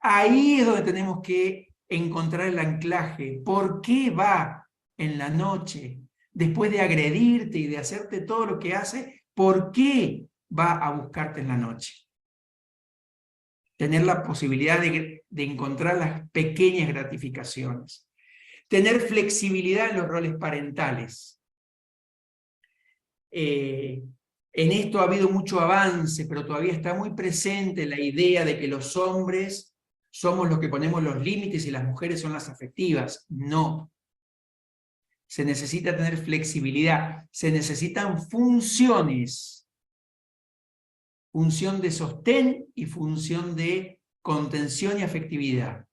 Ahí es donde tenemos que encontrar el anclaje. ¿Por qué va en la noche, después de agredirte y de hacerte todo lo que hace, por qué va a buscarte en la noche? Tener la posibilidad de encontrar las pequeñas gratificaciones. Tener flexibilidad en los roles parentales. En esto ha habido mucho avance, pero todavía está muy presente la idea de que los hombres somos los que ponemos los límites y las mujeres son las afectivas. No. Se necesita tener flexibilidad, se necesitan funciones. Función de sostén y función de contención y afectividad.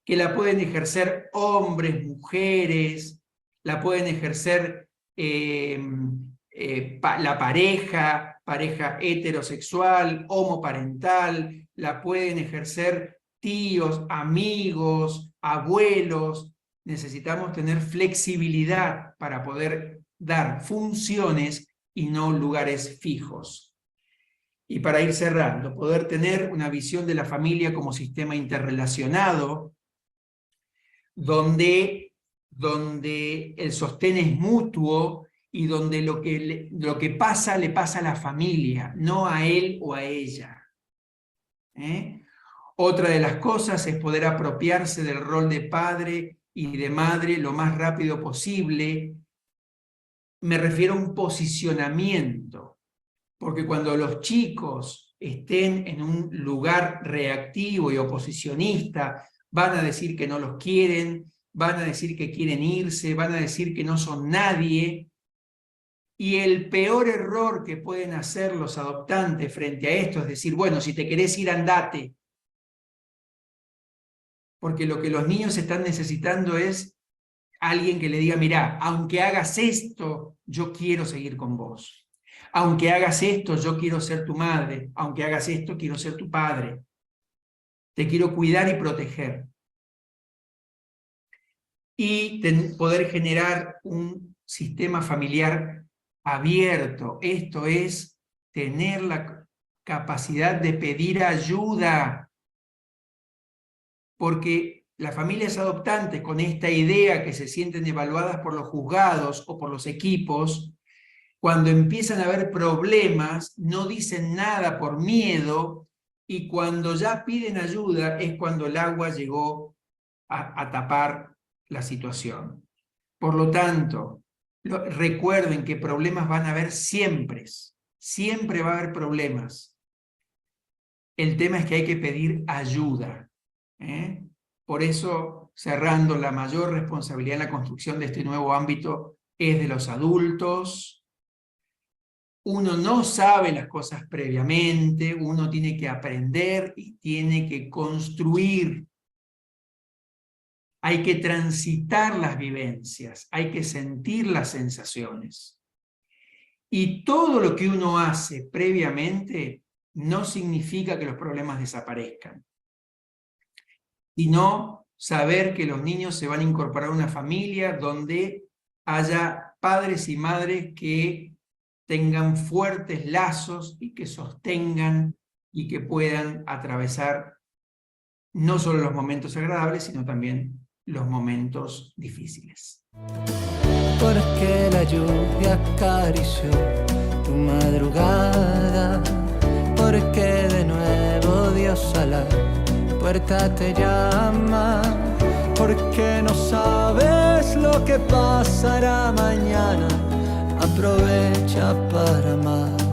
Que la pueden ejercer hombres, mujeres, la pueden ejercer la pareja heterosexual, homoparental, la pueden ejercer tíos, amigos, abuelos. Necesitamos tener flexibilidad para poder dar funciones y no lugares fijos. Y para ir cerrando, poder tener una visión de la familia como sistema interrelacionado, donde el sostén es mutuo y donde lo que pasa le pasa a la familia, no a él o a ella. Otra de las cosas es poder apropiarse del rol de padre y de madre lo más rápido posible. Me refiero a un posicionamiento, porque cuando los chicos estén en un lugar reactivo y oposicionista, van a decir que no los quieren, van a decir que quieren irse, van a decir que no son nadie. Y el peor error que pueden hacer los adoptantes frente a esto es decir, bueno, si te querés ir, andate. Porque lo que los niños están necesitando es alguien que le diga, mirá, aunque hagas esto, yo quiero seguir con vos. Aunque hagas esto, yo quiero ser tu madre. Aunque hagas esto, quiero ser tu padre. Te quiero cuidar y proteger. Y poder generar un sistema familiar abierto. Esto es tener la capacidad de pedir ayuda. Porque las familias adoptantes, con esta idea que se sienten evaluadas por los juzgados o por los equipos, cuando empiezan a haber problemas, no dicen nada por miedo, y cuando ya piden ayuda es cuando el agua llegó a tapar la situación. Por lo tanto, recuerden que problemas van a haber siempre. Siempre va a haber problemas. El tema es que hay que pedir ayuda. Por eso, cerrando, la mayor responsabilidad en la construcción de este nuevo ámbito es de los adultos. uno no sabe las cosas previamente, uno tiene que aprender y tiene que construir. Hay que transitar las vivencias, hay que sentir las sensaciones. Y todo lo que uno hace previamente no significa que los problemas desaparezcan, sino saber que los niños se van a incorporar a una familia donde haya padres y madres que tengan fuertes lazos y que sostengan y que puedan atravesar no solo los momentos agradables, sino también los momentos difíciles. Porque la lluvia acarició tu madrugada, porque de nuevo Dios a la puerta te llama, porque no sabes lo que pasará mañana, aprovecha para amar.